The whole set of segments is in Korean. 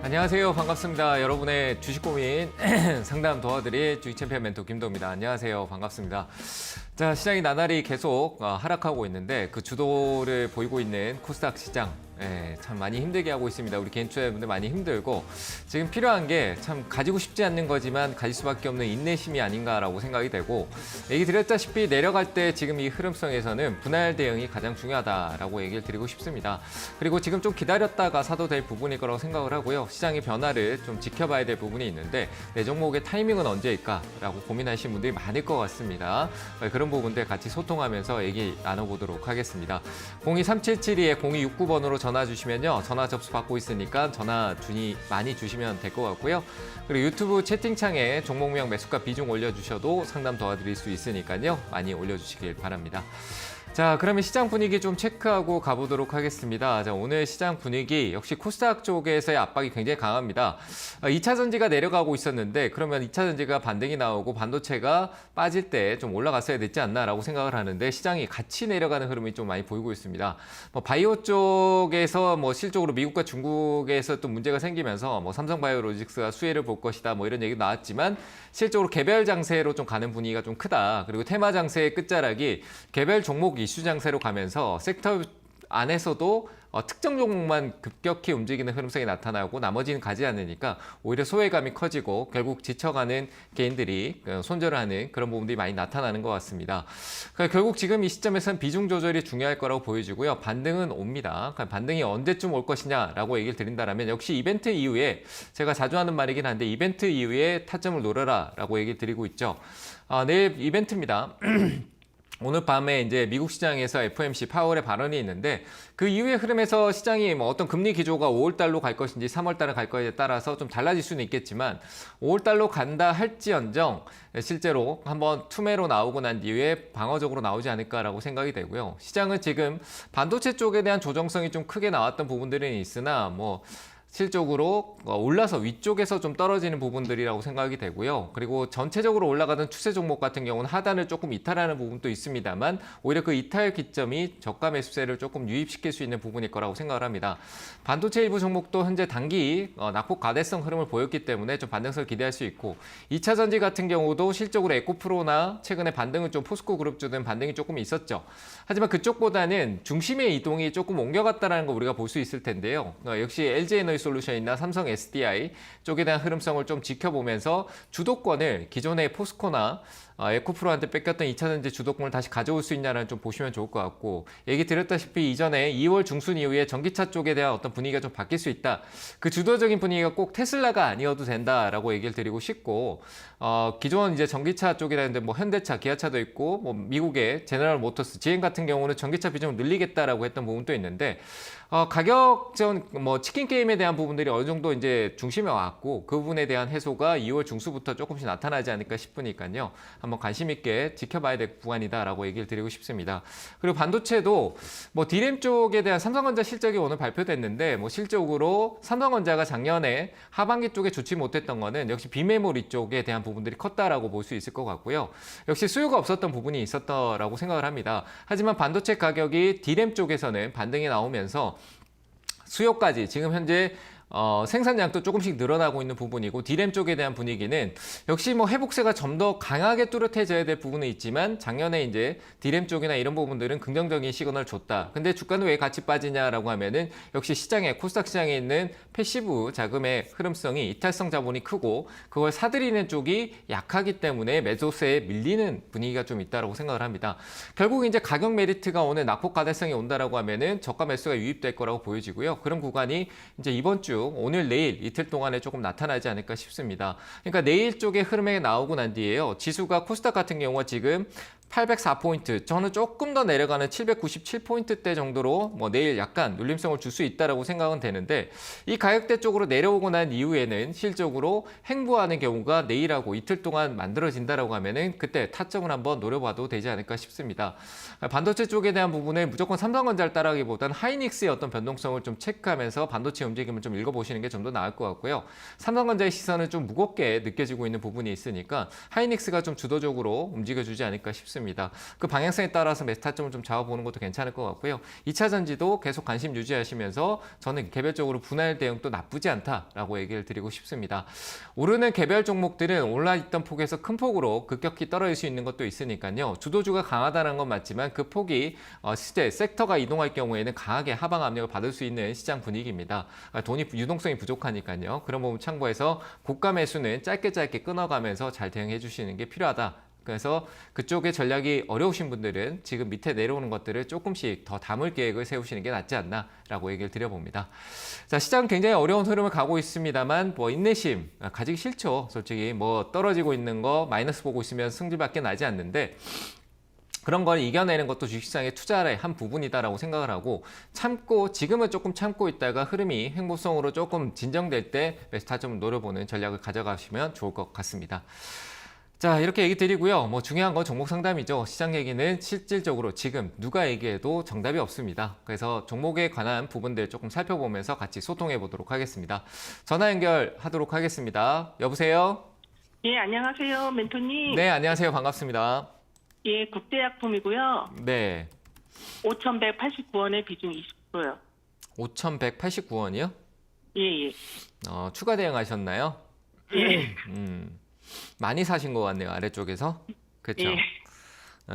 안녕하세요. 반갑습니다. 여러분의 주식 고민 상담 도와드릴 주식 챔피언 멘토 김도우입니다. 안녕하세요. 반갑습니다. 자, 시장이 나날이 계속 하락하고 있는데 그 주도를 보이고 있는 코스닥 시장. 참 많이 힘들게 하고 있습니다. 우리 개인 투자자분들 많이 힘들고 지금 필요한 게 참 가지고 싶지 않는 거지만 가질 수밖에 없는 인내심이 아닌가라고 생각이 되고 얘기 드렸다시피 내려갈 때 지금 이 흐름성에서는 분할 대응이 가장 중요하다라고 얘기를 드리고 싶습니다. 그리고 지금 좀 기다렸다가 사도 될 부분일 거라고 생각을 하고요. 시장의 변화를 좀 지켜봐야 될 부분이 있는데 내 종목의 타이밍은 언제일까라고 고민하시는 분들이 많을 것 같습니다. 그런 부분들 같이 소통하면서 얘기 나눠보도록 하겠습니다. 02377에 0269번으로 전화 주시면요. 전화 접수 받고 있으니까 전화 많이 주시면 될 것 같고요. 그리고 유튜브 채팅창에 종목명 매수가 비중 올려주셔도 상담 도와드릴 수 있으니까요. 많이 올려주시길 바랍니다. 자, 그러면 시장 분위기 좀 체크하고 가보도록 하겠습니다. 자, 오늘 시장 분위기 역시 코스닥 쪽에서의 압박이 굉장히 강합니다. 2차 전지가 내려가고 있었는데 그러면 2차 전지가 반등이 나오고 반도체가 빠질 때 좀 올라갔어야 됐지 않나라고 생각을 하는데 시장이 같이 내려가는 흐름이 좀 많이 보이고 있습니다. 바이오 쪽에서 실적으로 미국과 중국에서 또 문제가 생기면서 삼성바이오로직스가 수혜를 볼 것이다 이런 얘기 나왔지만 실적으로 개별 장세로 좀 가는 분위기가 좀 크다. 그리고 테마 장세의 끝자락이 개별 종목 이슈 장세로 가면서 섹터 안에서도 특정 종목만 급격히 움직이는 흐름성이 나타나고 나머지는 가지 않으니까 오히려 소외감이 커지고 결국 지쳐가는 개인들이 손절을 하는 그런 부분들이 많이 나타나는 것 같습니다. 그러니까 결국 지금 이 시점에서는 비중 조절이 중요할 거라고 보여지고요. 반등은 옵니다. 그러니까 반등이 언제쯤 올 것이냐라고 얘기를 드린다면 역시 이벤트 이후에 제가 자주 하는 말이긴 한데 이벤트 이후에 타점을 노려라라고 얘기를 드리고 있죠. 내일 이벤트입니다. 오늘 밤에 이제 미국 시장에서 FOMC 파월의 발언이 있는데 그 이후의 흐름에서 시장이 어떤 금리 기조가 5월달로 갈 것인지 3월달에 갈 것에 따라서 좀 달라질 수는 있겠지만 5월달로 간다 할지언정 실제로 한번 투매로 나오고 난 뒤에 방어적으로 나오지 않을까라고 생각이 되고요. 시장은 지금 반도체 쪽에 대한 조정성이 좀 크게 나왔던 부분들은 있으나 실적으로 올라서 위쪽에서 좀 떨어지는 부분들이라고 생각이 되고요. 그리고 전체적으로 올라가던 추세 종목 같은 경우는 하단을 조금 이탈하는 부분도 있습니다만 오히려 그 이탈 기점이 저가 매수세를 조금 유입시킬 수 있는 부분일 거라고 생각을 합니다. 반도체 일부 종목도 현재 단기 낙폭 과대성 흐름을 보였기 때문에 좀 반등세를 기대할 수 있고 2차 전지 같은 경우도 실적으로 에코프로나 최근에 반등은 좀 포스코 그룹주든 반등이 조금 있었죠. 하지만 그쪽보다는 중심의 이동이 조금 옮겨갔다는 거 우리가 볼 수 있을 텐데요. 역시 LG에너지솔루션이나 삼성 SDI 쪽에 대한 흐름성을 좀 지켜보면서 주도권을 기존의 포스코나 에코프로한테 뺏겼던 2차 전지 주도권을 다시 가져올 수 있냐는 좀 보시면 좋을 것 같고 얘기 드렸다시피 이전에 2월 중순 이후에 전기차 쪽에 대한 어떤 분위기가 좀 바뀔 수 있다. 그 주도적인 분위기가 꼭 테슬라가 아니어도 된다라고 얘기를 드리고 싶고 기존 이제 전기차 쪽이라는데 현대차, 기아차도 있고 미국의 제너럴 모터스, GM 같은 경우는 전기차 비중을 늘리겠다라고 했던 부분도 있는데 가격전 치킨 게임에 대한 부분들이 어느 정도 이제 중심에 왔고 그 부분에 대한 해소가 2월 중수부터 조금씩 나타나지 않을까 싶으니까요. 한번 관심 있게 지켜봐야 될 구간이다라고 얘기를 드리고 싶습니다. 그리고 반도체도 D램 쪽에 대한 삼성전자 실적이 오늘 발표됐는데 실적으로 삼성전자가 작년에 하반기 쪽에 좋지 못했던 거는 역시 비메모리 쪽에 대한 부분들이 컸다라고 볼 수 있을 것 같고요. 역시 수요가 없었던 부분이 있었다라고 생각을 합니다. 하지만 반도체 가격이 D램 쪽에서는 반등이 나오면서 수요까지 지금 현재 생산량도 조금씩 늘어나고 있는 부분이고 D램 쪽에 대한 분위기는 역시 회복세가 좀 더 강하게 뚜렷해져야 될 부분은 있지만 작년에 이제 D램 쪽이나 이런 부분들은 긍정적인 시그널을 줬다. 근데 주가는 왜 같이 빠지냐라고 하면은 역시 시장에 코스닥 시장에 있는 패시브 자금의 흐름성이 이탈성 자본이 크고 그걸 사들이는 쪽이 약하기 때문에 매도세에 밀리는 분위기가 좀 있다라고 생각을 합니다. 결국 이제 가격 메리트가 오늘 낙폭 가대성이 온다라고 하면은 저가 매수가 유입될 거라고 보여지고요. 그런 구간이 이제 이번 주 오늘 내일 이틀 동안에 조금 나타나지 않을까 싶습니다. 그러니까 내일 쪽에 흐름에 나오고 난 뒤에요. 지수가 코스닥 같은 경우가 지금 804포인트, 저는 조금 더 내려가는 797포인트대 정도로 내일 약간 눌림성을 줄 수 있다라고 생각은 되는데 이 가격대 쪽으로 내려오고 난 이후에는 실적으로 횡보하는 경우가 내일하고 이틀 동안 만들어진다라고 하면은 그때 타점을 한번 노려봐도 되지 않을까 싶습니다. 반도체 쪽에 대한 부분을 무조건 삼성전자를 따라하기보다는 하이닉스의 어떤 변동성을 좀 체크하면서 반도체 움직임을 좀 읽어보시는 게 좀 더 나을 것 같고요. 삼성전자의 시선은 좀 무겁게 느껴지고 있는 부분이 있으니까 하이닉스가 좀 주도적으로 움직여주지 않을까 싶습니다. 싶습니다. 그 방향성에 따라서 매수 타점을 좀 잡아보는 것도 괜찮을 것 같고요. 2차 전지도 계속 관심 유지하시면서 저는 개별적으로 분할 대응도 나쁘지 않다라고 얘기를 드리고 싶습니다. 오르는 개별 종목들은 올라있던 폭에서 큰 폭으로 급격히 떨어질 수 있는 것도 있으니까요. 주도주가 강하다는 건 맞지만 그 폭이 실제 섹터가 이동할 경우에는 강하게 하방 압력을 받을 수 있는 시장 분위기입니다. 돈이 유동성이 부족하니까요. 그런 부분 참고해서 고가 매수는 짧게 끊어가면서 잘 대응해 주시는 게 필요하다. 그래서 그쪽의 전략이 어려우신 분들은 지금 밑에 내려오는 것들을 조금씩 더 담을 계획을 세우시는 게 낫지 않나라고 얘기를 드려봅니다. 자, 시장 굉장히 어려운 흐름을 가고 있습니다만 뭐 인내심 가지기 싫죠. 솔직히 뭐 떨어지고 있는 거 마이너스 보고 있으면 승질밖에 나지 않는데 그런 걸 이겨내는 것도 주식시장의 투자의 한 부분이다라고 생각을 하고 지금은 조금 참고 있다가 흐름이 횡보성으로 조금 진정될 때 매수 타점을 노려보는 전략을 가져가시면 좋을 것 같습니다. 자, 이렇게 얘기 드리고요. 뭐 중요한 건 종목 상담이죠. 시장 얘기는 실질적으로 지금 누가 얘기해도 정답이 없습니다. 그래서 종목에 관한 부분들 조금 살펴보면서 같이 소통해 보도록 하겠습니다. 전화 연결하도록 하겠습니다. 여보세요? 예, 안녕하세요, 멘토님. 네, 안녕하세요. 반갑습니다. 예, 국제약품이고요. 네. 5,189원에 비중 20%요. 5,189원이요? 예, 예. 추가 대응하셨나요? 예. 많이 사신 것 같네요, 아래쪽에서. 그렇죠? 예.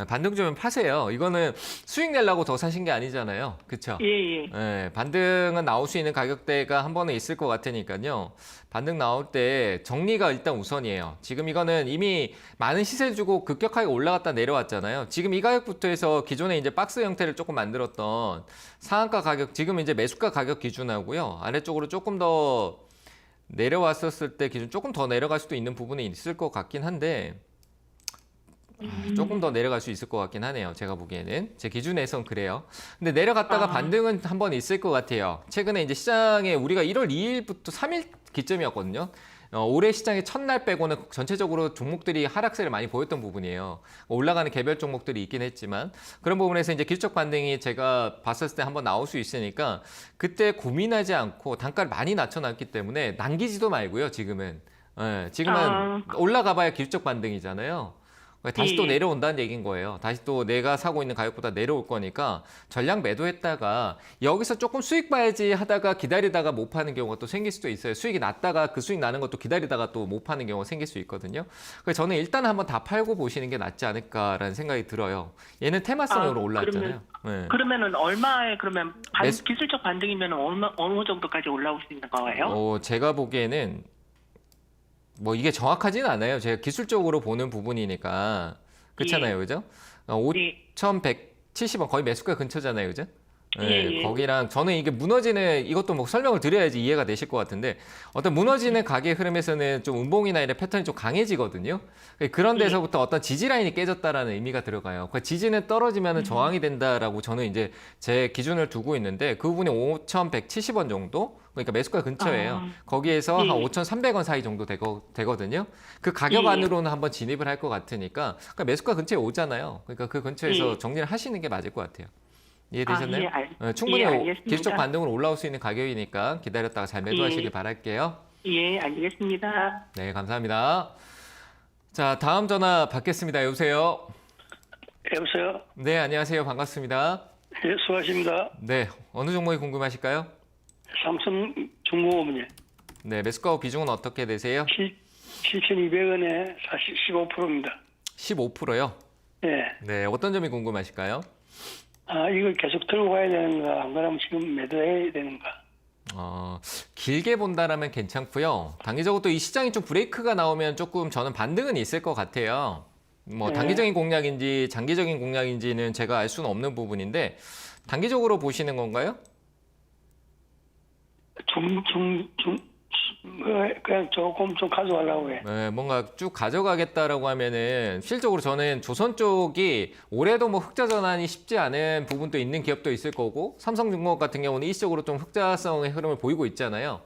반등 좀 파세요. 이거는 수익 내려고 더 사신 게 아니잖아요. 그렇죠? 예, 예. 네, 반등은 나올 수 있는 가격대가 한 번은 있을 것 같으니까요. 반등 나올 때 정리가 일단 우선이에요. 지금 이거는 이미 많은 시세를 주고 급격하게 올라갔다 내려왔잖아요. 지금 이 가격부터 해서 기존에 이제 박스 형태를 조금 만들었던 상한가 가격, 지금 이제 매수가 가격 기준하고요. 아래쪽으로 조금 더 내려왔었을 때 기준 조금 더 내려갈 수도 있는 부분이 있을 것 같긴 한데 조금 더 내려갈 수 있을 것 같긴 하네요. 제가 보기에는. 제 기준에선 그래요. 근데 내려갔다가 반등은 한번 있을 것 같아요. 최근에 이제 시장에 우리가 1월 2일부터 3일 기점이었거든요. 올해 시장의 첫날 빼고는 전체적으로 종목들이 하락세를 많이 보였던 부분이에요. 올라가는 개별 종목들이 있긴 했지만 그런 부분에서 이제 기술적 반등이 제가 봤었을 때 한번 나올 수 있으니까 그때 고민하지 않고 단가를 많이 낮춰놨기 때문에 남기지도 말고요. 지금은. 지금은 올라가봐야 기술적 반등이잖아요. 다시 또 내려온다는 얘기인 거예요. 다시 또 내가 사고 있는 가격보다 내려올 거니까 전량 매도했다가 여기서 조금 수익 봐야지 하다가 기다리다가 못 파는 경우가 또 생길 수도 있어요. 수익이 났다가 그 수익 나는 것도 기다리다가 또 못 파는 경우가 생길 수 있거든요. 그래서 저는 일단 한번 다 팔고 보시는 게 낫지 않을까라는 생각이 들어요. 얘는 테마성으로 올라왔잖아요. 그러면은 얼마에 그러면 기술적 반등이면 어느 정도까지 올라올 수 있는 거예요? 제가 보기에는 뭐 이게 정확하지는 않아요. 제가 기술적으로 보는 부분이니까 그렇잖아요, 그죠? 5,170원 거의 매수가 근처잖아요, 그죠? 네, 거기랑 저는 이게 무너지는 이것도 뭐 설명을 드려야지 이해가 되실 것 같은데 어떤 무너지는 가격 흐름에서는 좀 음봉이나 이런 패턴이 좀 강해지거든요. 그런 데서부터 어떤 지지 라인이 깨졌다라는 의미가 들어가요. 그 지지는 떨어지면 저항이 된다라고 저는 이제 제 기준을 두고 있는데 그 부분이 5,170원 정도. 그러니까 매수가 근처예요. 거기에서 한 5,300원 사이 정도 되거든요. 그 가격 안으로는 한번 진입을 할 것 같으니까 그러니까 매수가 근처에 오잖아요. 그러니까 그 근처에서 정리를 하시는 게 맞을 것 같아요. 이해되셨나요? 충분히 기술적 반등으로 올라올 수 있는 가격이니까 기다렸다가 잘 매도하시길 바랄게요. 예, 알겠습니다. 네, 감사합니다. 자, 다음 전화 받겠습니다. 여보세요? 여보세요? 네, 안녕하세요. 반갑습니다. 예, 수고하십니다. 네, 어느 종목이 궁금하실까요? 삼성 중공업은요. 네, 매수가 비중은 어떻게 되세요? 7,200원에 15%입니다. 15%요? 예. 네, 어떤 점이 궁금하실까요? 이걸 계속 들고 가야 되는가, 안 그러면 지금 매도해야 되는가? 길게 본다라면 괜찮고요. 단기적으로 또 이 시장이 좀 브레이크가 나오면 조금 저는 반등은 있을 것 같아요. 뭐 단기적인 공략인지 장기적인 공략인지는 제가 알 수는 없는 부분인데 단기적으로 보시는 건가요? 그냥 조금 좀 가져가려고 해. 네, 뭔가 쭉 가져가겠다라고 하면은 실적으로 저는 조선 쪽이 올해도 뭐 흑자 전환이 쉽지 않은 부분도 있는 기업도 있을 거고 삼성중공업 같은 경우는 일시적으로 좀 흑자성의 흐름을 보이고 있잖아요.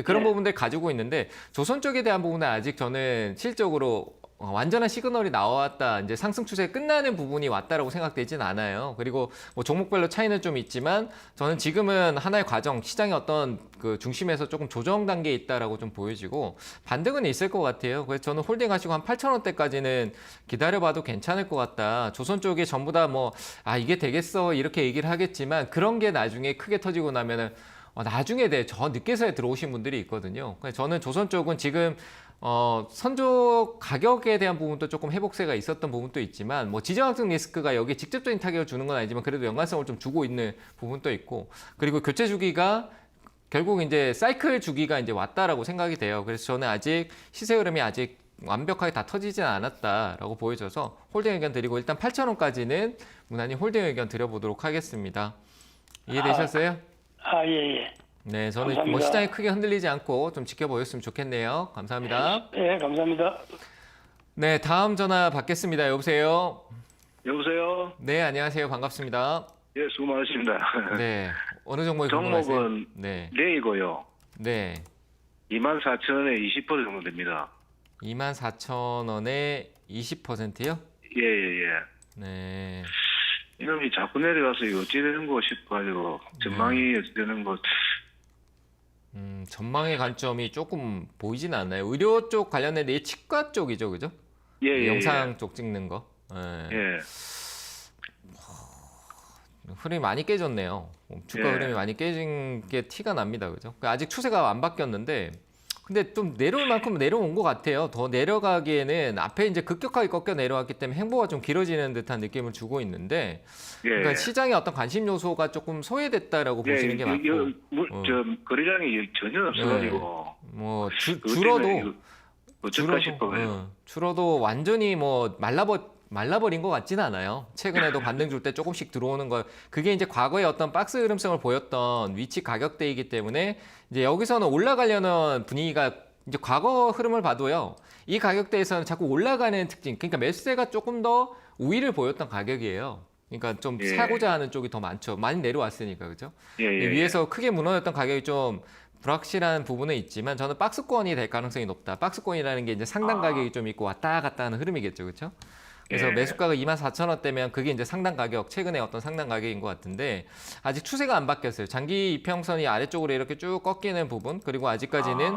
그런 부분들 가지고 있는데 조선 쪽에 대한 부분은 아직 저는 실적으로 완전한 시그널이 나왔다, 이제 상승 추세 끝나는 부분이 왔다라고 생각되진 않아요. 그리고 뭐 종목별로 차이는 좀 있지만 저는 지금은 하나의 과정, 시장의 어떤 그 중심에서 조금 조정 단계에 있다라고 좀 보여지고 반등은 있을 것 같아요. 그래서 저는 홀딩하시고 한 8,000원대까지는 기다려봐도 괜찮을 것 같다. 조선 쪽이 전부 다 뭐 이게 되겠어 이렇게 얘기를 하겠지만 그런 게 나중에 크게 터지고 나면은 나중에 저 늦게서야 들어오신 분들이 있거든요. 그래서 저는 조선 쪽은 지금 선조 가격에 대한 부분도 조금 회복세가 있었던 부분도 있지만 뭐 지정학적 리스크가 여기에 직접적인 타격을 주는 건 아니지만 그래도 연관성을 좀 주고 있는 부분도 있고 그리고 교체 주기가 결국 이제 사이클 주기가 이제 왔다라고 생각이 돼요. 그래서 저는 아직 시세 흐름이 아직 완벽하게 다 터지진 않았다라고 보여져서 홀딩 의견 드리고 일단 8,000원까지는 무난히 홀딩 의견 드려보도록 하겠습니다. 이해되셨어요? 예. 네, 저는 감사합니다. 뭐 시장이 크게 흔들리지 않고 좀 지켜보셨으면 좋겠네요. 감사합니다. 예, 감사합니다. 네, 다음 전화 받겠습니다. 여보세요? 여보세요? 네, 안녕하세요. 반갑습니다. 예, 수고 많으십니다. 네, 어느 종목이 궁금하세요? 종목은 네, 레이고요. 네, 24,000원에 20% 정도 됩니다. 24,000원에 20%요? 예. 네, 이놈이 자꾸 내려가서 이거 어찌 되는 거 싶어가지고 전망이 어찌 되는 거. 전망의 관점이 조금 보이진 않나요? 의료 쪽 관련된 치과 쪽이죠, 그죠? 예. 영상 쪽 찍는 거. 네. 예. 흐름이 많이 깨졌네요. 주가 예. 흐름이 많이 깨진 게 티가 납니다. 그죠? 아직 추세가 안 바뀌었는데 근데 좀 내려올 만큼 내려온 것 같아요. 더 내려가기에는 앞에 이제 급격하게 꺾여 내려왔기 때문에 행보가 좀 길어지는 듯한 느낌을 주고 있는데 예. 그러니까 시장의 어떤 관심 요소가 조금 소외됐다라고 보시는 게 맞고 저 거래량이 전혀 없어가지고 뭐 그것 줄어도 때문에 이거 어쩔까 싶어요. 줄어도 완전히 뭐 말라버린 것 같지는 않아요. 최근에도 반등 줄 때 조금씩 들어오는 거 그게 이제 과거의 어떤 박스 흐름성을 보였던 위치 가격대이기 때문에 이제 여기서는 올라가려는 분위기가 이제 과거 흐름을 봐도요. 이 가격대에서는 자꾸 올라가는 특징, 그러니까 매수세가 조금 더 우위를 보였던 가격이에요. 그러니까 좀 예. 사고자 하는 쪽이 더 많죠. 많이 내려왔으니까 그죠? 예. 위에서 크게 무너졌던 가격이 좀 불확실한 부분은 있지만 저는 박스권이 될 가능성이 높다. 박스권이라는 게 이제 상단 가격이 좀 있고 왔다 갔다 하는 흐름이겠죠. 그렇죠? 그래서 예. 매수가가 24,000원대면 그게 이제 상단 가격, 최근에 어떤 상단 가격인 것 같은데 아직 추세가 안 바뀌었어요. 장기 이평선이 아래쪽으로 이렇게 쭉 꺾이는 부분, 그리고 아직까지는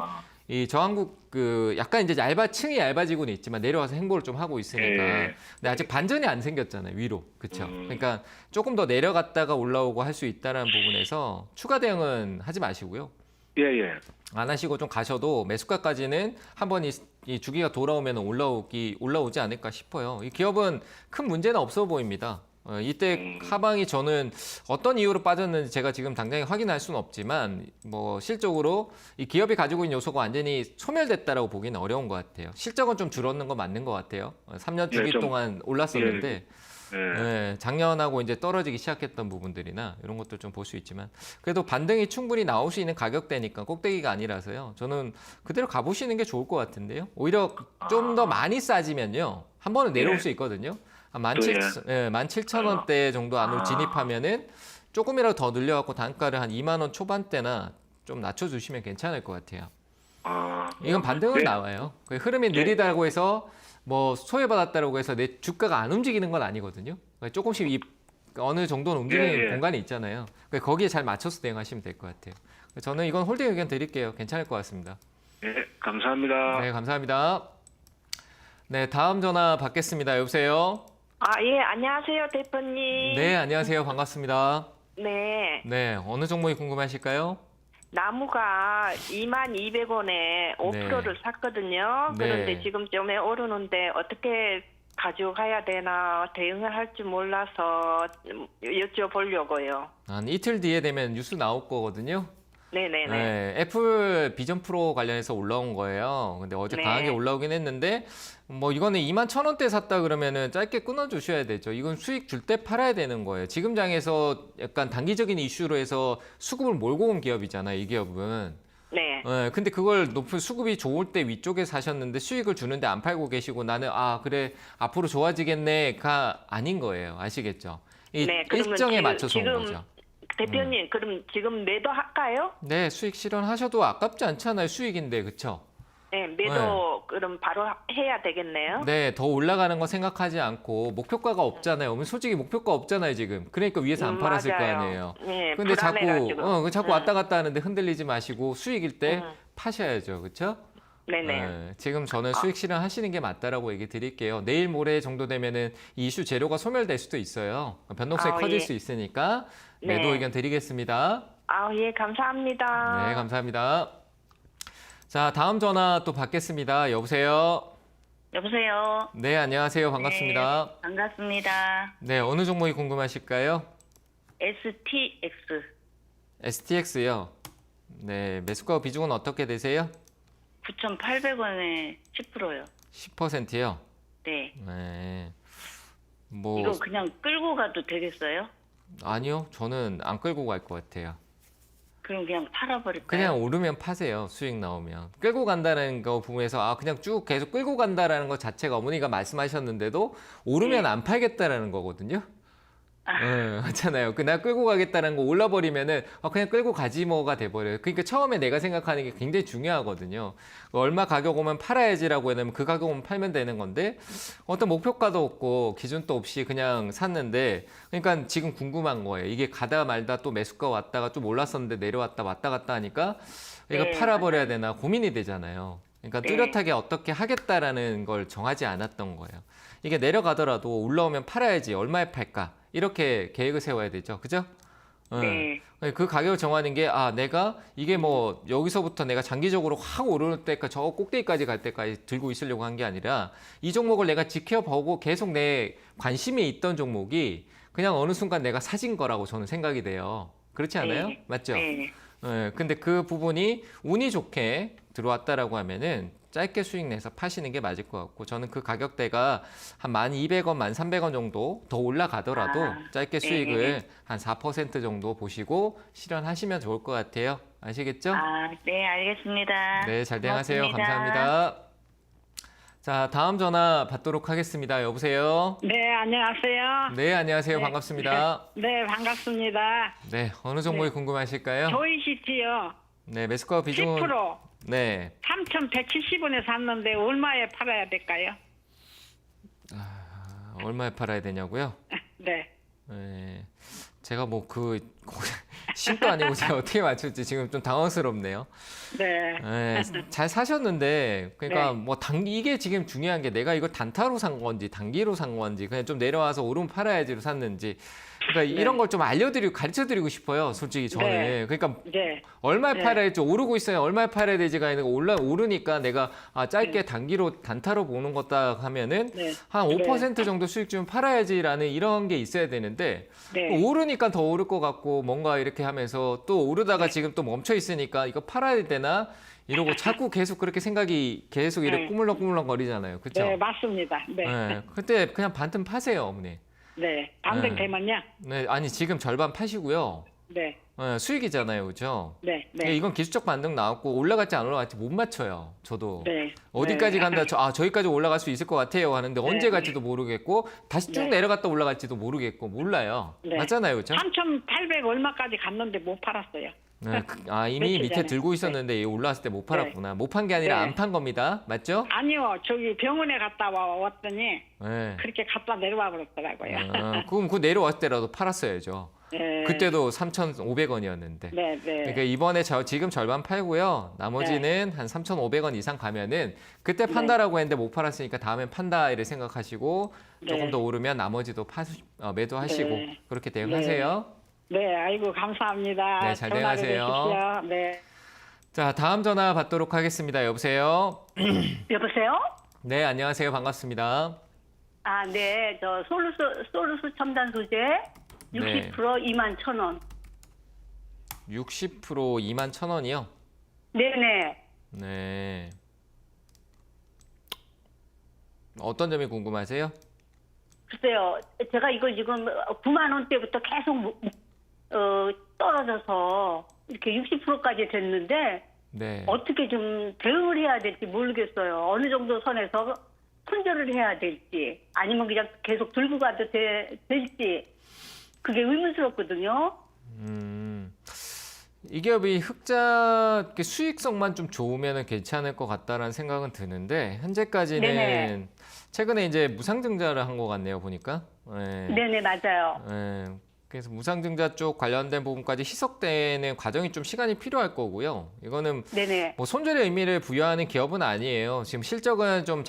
이 저항국 그 약간 이제 층이 얇아지고는 있지만 내려와서 행보를 좀 하고 있으니까. 예. 근데 아직 반전이 안 생겼잖아요, 위로. 그렇죠? 그러니까 조금 더 내려갔다가 올라오고 할 수 있다는 부분에서 추가 대응은 하지 마시고요. 예. 안 하시고 좀 가셔도 매수가까지는 한번 이 주기가 돌아오면 올라오지 않을까 싶어요. 이 기업은 큰 문제는 없어 보입니다. 이때 하방이 저는 어떤 이유로 빠졌는지 제가 지금 당장에 확인할 수는 없지만 뭐 실적으로 이 기업이 가지고 있는 요소가 완전히 소멸됐다라고 보기는 어려운 것 같아요. 실적은 좀 줄었는 건 맞는 것 같아요. 3년 주기 좀, 동안 올랐었는데 예. 네, 작년하고 이제 떨어지기 시작했던 부분들이나 이런 것들 좀 볼 수 있지만 그래도 반등이 충분히 나올 수 있는 가격대니까 꼭대기가 아니라서요. 저는 그대로 가보시는 게 좋을 것 같은데요. 오히려 좀 더 많이 싸지면요. 한 번은 내려올 수 있거든요. 한 17,000원대 정도 안으로 진입하면은 조금이라도 더 늘려갖고 단가를 한 2만 원 초반대나 좀 낮춰주시면 괜찮을 것 같아요. 이건 반등은 네. 나와요. 그 흐름이 느리다고 해서 뭐 소외받았다고 해서 내 주가가 안 움직이는 건 아니거든요. 조금씩 어느 정도는 움직이는 공간이 있잖아요. 거기에 잘 맞춰서 대응하시면 될 것 같아요. 저는 이건 홀딩 의견 드릴게요. 괜찮을 것 같습니다. 예. 감사합니다. 네, 감사합니다. 네, 다음 전화 받겠습니다. 여보세요? 예, 안녕하세요, 대표님. 네, 안녕하세요. 반갑습니다. 네, 네, 어느 종목이 궁금하실까요? 나무가 22,200원에 5%를 샀거든요. 네. 그런데 지금 좀 오르는데 어떻게 가져가야 되나 대응을 할 줄 몰라서 여쭤보려고요. 한 이틀 뒤에 되면 뉴스 나올 거거든요. 네네네. 네, 애플 비전 프로 관련해서 올라온 거예요. 근데 어제 네. 강하게 올라오긴 했는데 뭐 이거는 21,000원대 샀다 그러면은 짧게 끊어 주셔야 되죠. 이건 수익 줄 때 팔아야 되는 거예요. 지금 장에서 약간 단기적인 이슈로 해서 수급을 몰고 온 기업이잖아요, 이 기업은. 네. 네, 근데 그걸 높은 수급이 좋을 때 위쪽에 사셨는데 수익을 주는데 안 팔고 계시고 나는 그래 앞으로 좋아지겠네가 아닌 거예요. 아시겠죠? 이 네, 그러면 일정에 맞춰서 온 거죠. 대표님, 그럼 지금 매도할까요? 네, 수익 실현하셔도 아깝지 않잖아요. 수익인데, 그쵸? 네, 매도 그럼 바로 해야 되겠네요. 네, 더 올라가는 거 생각하지 않고 목표가가 없잖아요. 솔직히 목표가 없잖아요, 지금. 그러니까 위에서 안 팔았을 거 맞아요. 아니에요. 네, 근데 불안해가지고. 자꾸 왔다 갔다 하는데 흔들리지 마시고 수익일 때 파셔야죠. 그렇죠? 네네. 지금 저는 수익 실현하시는 게 맞다라고 얘기 드릴게요. 내일 모레 정도 되면은 이 이슈 재료가 소멸될 수도 있어요. 변동성이 커질 예. 수 있으니까 매도 네. 의견 드리겠습니다. 예, 감사합니다. 네, 감사합니다. 자, 다음 전화 또 받겠습니다. 여보세요? 여보세요. 네, 안녕하세요. 반갑습니다. 네, 반갑습니다. 네, 어느 종목이 궁금하실까요? STX STX요. 네, 매수가 비중은 어떻게 되세요? 9,800원에 10%요. 10%요. 네. 네. 뭐 이거 그냥 끌고 가도 되겠어요? 아니요. 저는 안 끌고 갈 것 같아요. 그럼 그냥 팔아버릴까요? 그냥 오르면 파세요. 수익 나오면. 끌고 간다는 거 부분에서 그냥 쭉 계속 끌고 간다라는 것 자체가 어머니가 말씀하셨는데도 오르면 안 팔겠다라는 거거든요. 맞잖아요. 나 끌고 가겠다는 거 올라버리면은 그냥 끌고 가지 뭐가 돼버려요. 그러니까 처음에 내가 생각하는 게 굉장히 중요하거든요. 얼마 가격 오면 팔아야지라고 해놓으면 그 가격 오면 팔면 되는 건데 어떤 목표가도 없고 기준도 없이 그냥 샀는데 그러니까 지금 궁금한 거예요. 이게 가다 말다 또 매수가 왔다가 좀 올랐었는데 내려왔다 왔다 갔다 하니까 이거 네, 팔아버려야 되나 고민이 되잖아요. 그러니까 네. 뚜렷하게 어떻게 하겠다라는 걸 정하지 않았던 거예요. 이게 내려가더라도 올라오면 팔아야지 얼마에 팔까? 이렇게 계획을 세워야 되죠. 그죠? 네. 그 가격을 정하는 게 내가 이게 뭐 여기서부터 내가 장기적으로 확 오를 때까지 저 꼭대기까지 갈 때까지 들고 있으려고 한 게 아니라 이 종목을 내가 지켜보고 계속 내 관심이 있던 종목이 그냥 어느 순간 내가 사진 거라고 저는 생각이 돼요. 그렇지 않아요? 네. 맞죠? 네. 근데 그 부분이 운이 좋게 들어왔다라고 하면은 짧게 수익 내서 파시는 게 맞을 것 같고 저는 그 가격대가 한 1,200원, 1,300원 정도 더 올라가더라도 짧게 수익을 한 4% 정도 보시고 실현하시면 좋을 것 같아요. 아시겠죠? 네, 알겠습니다. 네, 잘 대응하세요. 고맙습니다. 감사합니다. 자, 다음 전화 받도록 하겠습니다. 여보세요? 네, 안녕하세요. 네, 안녕하세요. 네. 반갑습니다. 네, 반갑습니다. 네, 어느 종목이 궁금하실까요? 조이시티요. 네, 매수가 비중은 10% 네. 3,170원에 샀는데 얼마에 팔아야 될까요? 얼마에 팔아야 되냐고요? 네. 네. 제가 뭐 신도 아니고 제가 어떻게 맞출지 지금 좀 당황스럽네요. 네. 네, 잘 사셨는데 그러니까 네. 뭐 이게 지금 중요한 게 내가 이걸 단타로 산 건지 단기로 산 건지 그냥 좀 내려와서 오르면 팔아야지로 샀는지 그러니까 이런 걸 좀 가르쳐드리고 싶어요. 솔직히 저는. 네. 그러니까 네. 얼마에 네. 팔아야 할지 오르고 있어요. 얼마에 팔아야 되지가 아니고 오르니까 내가 짧게 단타로 보는 거다 하면은 네. 한 5% 정도 수익 좀 팔아야지라는 이런 게 있어야 되는데 네. 오르니까 더 오를 것 같고 뭔가 이렇게 하면서 또 오르다가 지금 또 멈춰 있으니까 이거 팔아야 되나 이러고 자꾸 계속 그렇게 생각이 계속 이렇게 네. 꾸물렁꾸물렁 거리잖아요. 그렇죠? 네, 맞습니다. 네. 네. 그때 그냥 반틈 파세요, 어머니. 네. 반등 되면요? 네, 아니 지금 절반 파시고요. 네. 수익이잖아요, 그렇죠? 네. 네. 네. 이건 기술적 반등 나왔고 올라갈지 안 올라갈지 못 맞춰요. 저도 네. 어디까지 네. 간다. 저기까지 올라갈 수 있을 것 같아요 하는데 언제 갈지도 모르겠고 다시 쭉 네. 내려갔다 올라갈지도 모르겠고 몰라요. 네. 맞잖아요, 그렇죠? 3,800 얼마까지 갔는데 못 팔았어요. 네, 이미 며칠 밑에 전에. 들고 있었는데 올라왔을 때 못 팔았구나. 못 판 게 아니라 네. 안 판 겁니다. 맞죠? 아니요, 저기 병원에 갔다 왔더니 네. 그렇게 갔다 내려와 버렸더라고요. 그럼 그 내려왔을 때라도 팔았어야죠. 네. 그때도 3,500원이었는데. 네, 네. 그러니까 이번에 지금 절반 팔고요. 나머지는 한 3,500원 이상 가면은 그때 판다라고 했는데 못 팔았으니까 다음엔 판다 이를 생각하시고 조금 네. 더 오르면 나머지도 매도하시고 네. 그렇게 대응하세요. 네, 아이고 감사합니다. 네, 잘 전화를 대응하세요. 주십시오. 네. 자, 다음 전화 받도록 하겠습니다. 여보세요? 여보세요? 네, 안녕하세요. 반갑습니다. 네. 저 솔루스 첨단 소재 60% 네. 21,000원. 60% 21,000원이요? 네네. 네. 어떤 점이 궁금하세요? 글쎄요. 제가 이거 지금 9만 원대부터 계속 떨어져서 이렇게 60%까지 됐는데 네. 어떻게 좀 대응을 해야 될지 모르겠어요. 어느 정도 선에서 손절을 해야 될지 아니면 그냥 계속 들고 가도 될지 그게 의문스럽거든요. 이 기업이 흑자 이렇게 수익성만 좀 좋으면 괜찮을 것 같다라는 생각은 드는데 현재까지는 네네. 최근에 이제 무상증자를 한 것 같네요 보니까. 예. 네네, 맞아요. 예. 그래서 무상증자 쪽 관련된 부분까지 희석되는 과정이 좀 시간이 필요할 거고요. 이거는 네네. 뭐 손절의 의미를 부여하는 기업은 아니에요. 지금 실적은 좀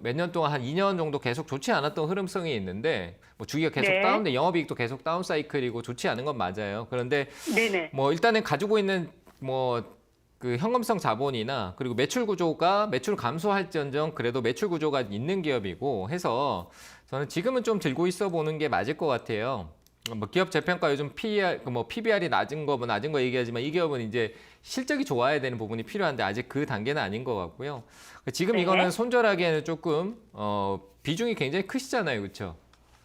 몇 년 동안 한 2년 정도 계속 좋지 않았던 흐름성이 있는데 뭐 주기가 계속 네. 다운돼 영업이익도 계속 다운 사이클이고 좋지 않은 건 맞아요. 그런데 네네. 뭐 일단은 가지고 있는 뭐 그 현금성 자본이나 그리고 매출 구조가 매출 감소할지언정 그래도 매출 구조가 있는 기업이고 해서 저는 지금은 좀 들고 있어 보는 게 맞을 것 같아요. 뭐 기업 재평가 요즘 PER, 뭐 PBR이 낮은 거 뭐 낮은 거 얘기하지만 이 기업은 이제 실적이 좋아야 되는 부분이 필요한데 아직 그 단계는 아닌 것 같고요. 지금 네. 이거는 손절하기에는 조금 비중이 굉장히 크시잖아요, 그렇죠?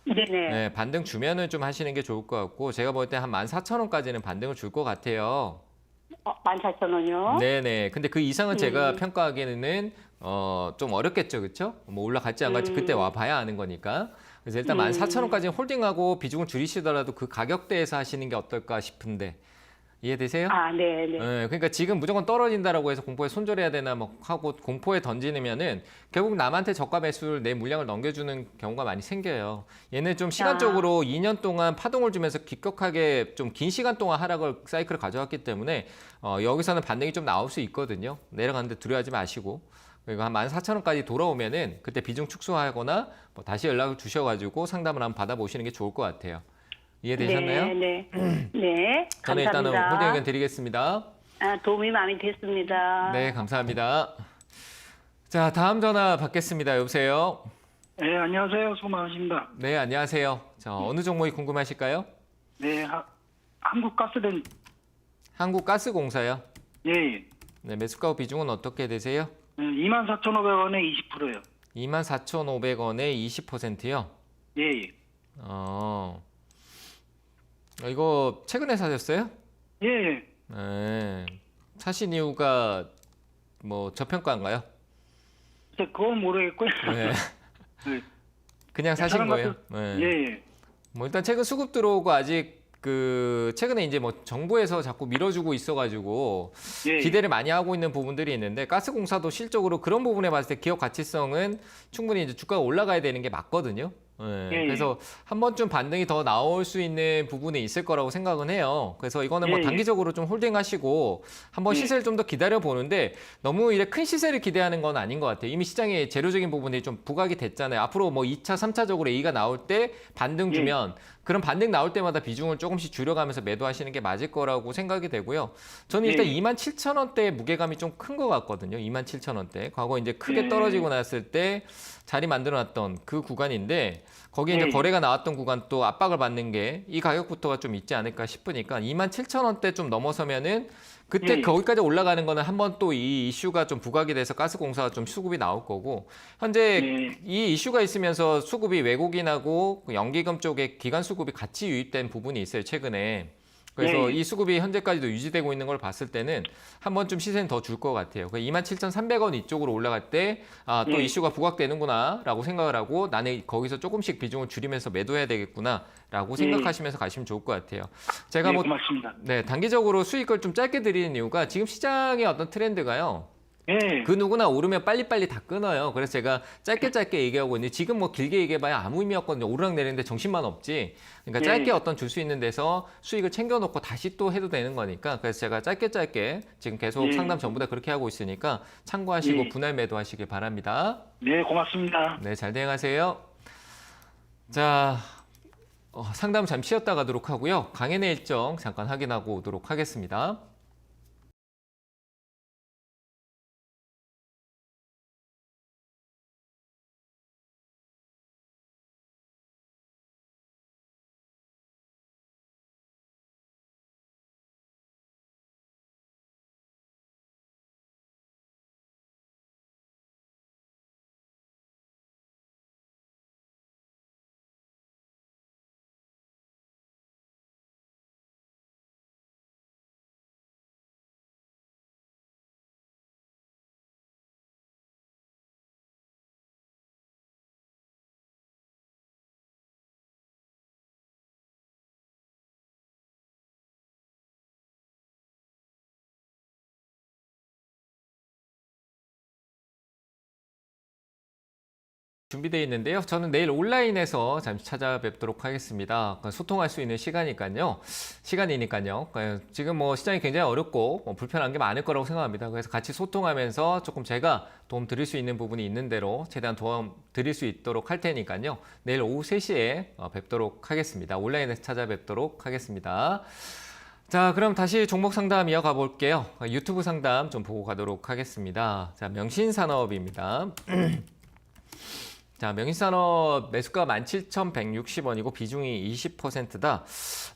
네네. 네, 반등 주면은 좀 하시는 게 좋을 것 같고 제가 볼 때 한 14,000원까지는 반등을 줄 것 같아요. 14,000원이요? 네네. 근데 그 이상은 제가 평가하기에는 좀 어렵겠죠, 그렇죠? 뭐 올라갈지 안 갈지 그때 와 봐야 아는 거니까. 그래서 일단 14,000원까지 홀딩하고 비중을 줄이시더라도 그 가격대에서 하시는 게 어떨까 싶은데 이해되세요? 아, 네네. 네, 그러니까 지금 무조건 떨어진다라고 해서 공포에 손절해야 되나 뭐 하고 공포에 던지면은 결국 남한테 저가 매수를 내 물량을 넘겨주는 경우가 많이 생겨요. 얘는 좀 시간적으로 2년 동안 파동을 주면서 급격하게 좀 긴 시간 동안 하락을 사이클을 가져왔기 때문에 여기서는 반등이 좀 나올 수 있거든요. 내려가는데 두려워하지 마시고. 그리고 한 14,000원까지 돌아오면은 그때 비중 축소하거나 뭐 다시 연락을 주셔가지고 상담을 한번 받아보시는 게 좋을 것 같아요. 이해되셨나요? 네. 네. 저는 일단은 감사합니다. 홀딩 의견 드리겠습니다. 도움이 많이 됐습니다. 네, 감사합니다. 자, 다음 전화 받겠습니다. 여보세요? 네, 안녕하세요. 수고 많으십니다. 네, 안녕하세요. 자, 어느 종목이 궁금하실까요? 네, 한국가스된 한국가스공사요. 예, 예. 네, 매수가 비중은 어떻게 되세요? 24,500원에 20%요. 24,500원에 20%요. 예, 예. 이거 최근에 사셨어요? 예, 예. 네. 사신 이유가 뭐 저평가인가요? 그건 모르겠고요. 네. 네. 그냥 사신 사람 거예요? 같은- 네. 예, 예. 뭐 일단 최근 수급 들어오고 아직 그 최근에 이제 뭐 정부에서 자꾸 밀어주고 있어가지고 예, 예. 기대를 많이 하고 있는 부분들이 있는데 가스공사도 실적으로 그런 부분에 봤을 때 기업 가치성은 충분히 이제 주가가 올라가야 되는 게 맞거든요. 예, 예, 예. 그래서 한 번쯤 반등이 더 나올 수 있는 부분이 있을 거라고 생각은 해요. 그래서 이거는 뭐 예, 예. 단기적으로 좀 홀딩하시고 한번 예. 시세를 좀 더 기다려 보는데 너무 이래 큰 시세를 기대하는 건 아닌 것 같아요. 이미 시장에 재료적인 부분이 좀 부각이 됐잖아요. 앞으로 뭐 2차, 3차적으로 A가 나올 때 반등 예. 주면 그런 반등 나올 때마다 비중을 조금씩 줄여가면서 매도하시는 게 맞을 거라고 생각이 되고요. 저는 일단 예. 27,000원대 무게감이 좀 큰 것 같거든요. 27,000원대. 과거 이제 크게 예. 떨어지고 났을 때 자리 만들어놨던 그 구간인데 거기에 이제 예. 거래가 나왔던 구간 또 압박을 받는 게 이 가격부터가 좀 있지 않을까 싶으니까 27,000원대 좀 넘어서면은 그때 예. 거기까지 올라가는 거는 한번 또 이 이슈가 좀 부각이 돼서 가스공사가 좀 수급이 나올 거고 현재 예. 이 이슈가 있으면서 수급이 외국인하고 그 연기금 쪽에 기관 수급이 같이 유입된 부분이 있어요 최근에. 그래서 예. 이 수급이 현재까지도 유지되고 있는 걸 봤을 때는 한 번쯤 시세는 더 줄 것 같아요. 27,300원 이쪽으로 올라갈 때 또 예. 이슈가 부각되는구나라고 생각을 하고 나는 거기서 조금씩 비중을 줄이면서 매도해야 되겠구나라고 생각하시면서 가시면 좋을 것 같아요. 제가 예, 뭐 고맙습니다. 네, 단기적으로 수익을 좀 짧게 드리는 이유가 지금 시장의 어떤 트렌드가요. 예. 그 누구나 오르면 빨리빨리 다 끊어요. 그래서 제가 짧게 얘기하고 있는데 지금 뭐 길게 얘기해봐야 아무 의미 없거든요. 오르락내리는데 정신만 없지. 그러니까 짧게 예. 어떤 줄 수 있는 데서 수익을 챙겨놓고 다시 또 해도 되는 거니까 그래서 제가 짧게 지금 계속 예. 상담 전부 다 그렇게 하고 있으니까 참고하시고 예. 분할 매도하시길 바랍니다. 네, 고맙습니다. 네, 잘 대응하세요. 자, 상담 잠시 쉬었다 가도록 하고요. 강연의 일정 잠깐 확인하고 오도록 하겠습니다. 준비되어 있는데요. 저는 내일 온라인에서 잠시 찾아뵙도록 하겠습니다. 소통할 수 있는 시간이니까요. 지금 뭐 시장이 굉장히 어렵고 불편한 게 많을 거라고 생각합니다. 그래서 같이 소통하면서 조금 제가 도움 드릴 수 있는 부분이 있는 대로 최대한 도움 드릴 수 있도록 할 테니까요. 내일 오후 3시에 뵙도록 하겠습니다. 온라인에서 찾아뵙도록 하겠습니다. 자, 그럼 다시 종목 상담 이어가 볼게요. 유튜브 상담 좀 보고 가도록 하겠습니다. 자, 명신산업입니다. 자, 명신산업 매수가 17,160원이고 비중이 20%다.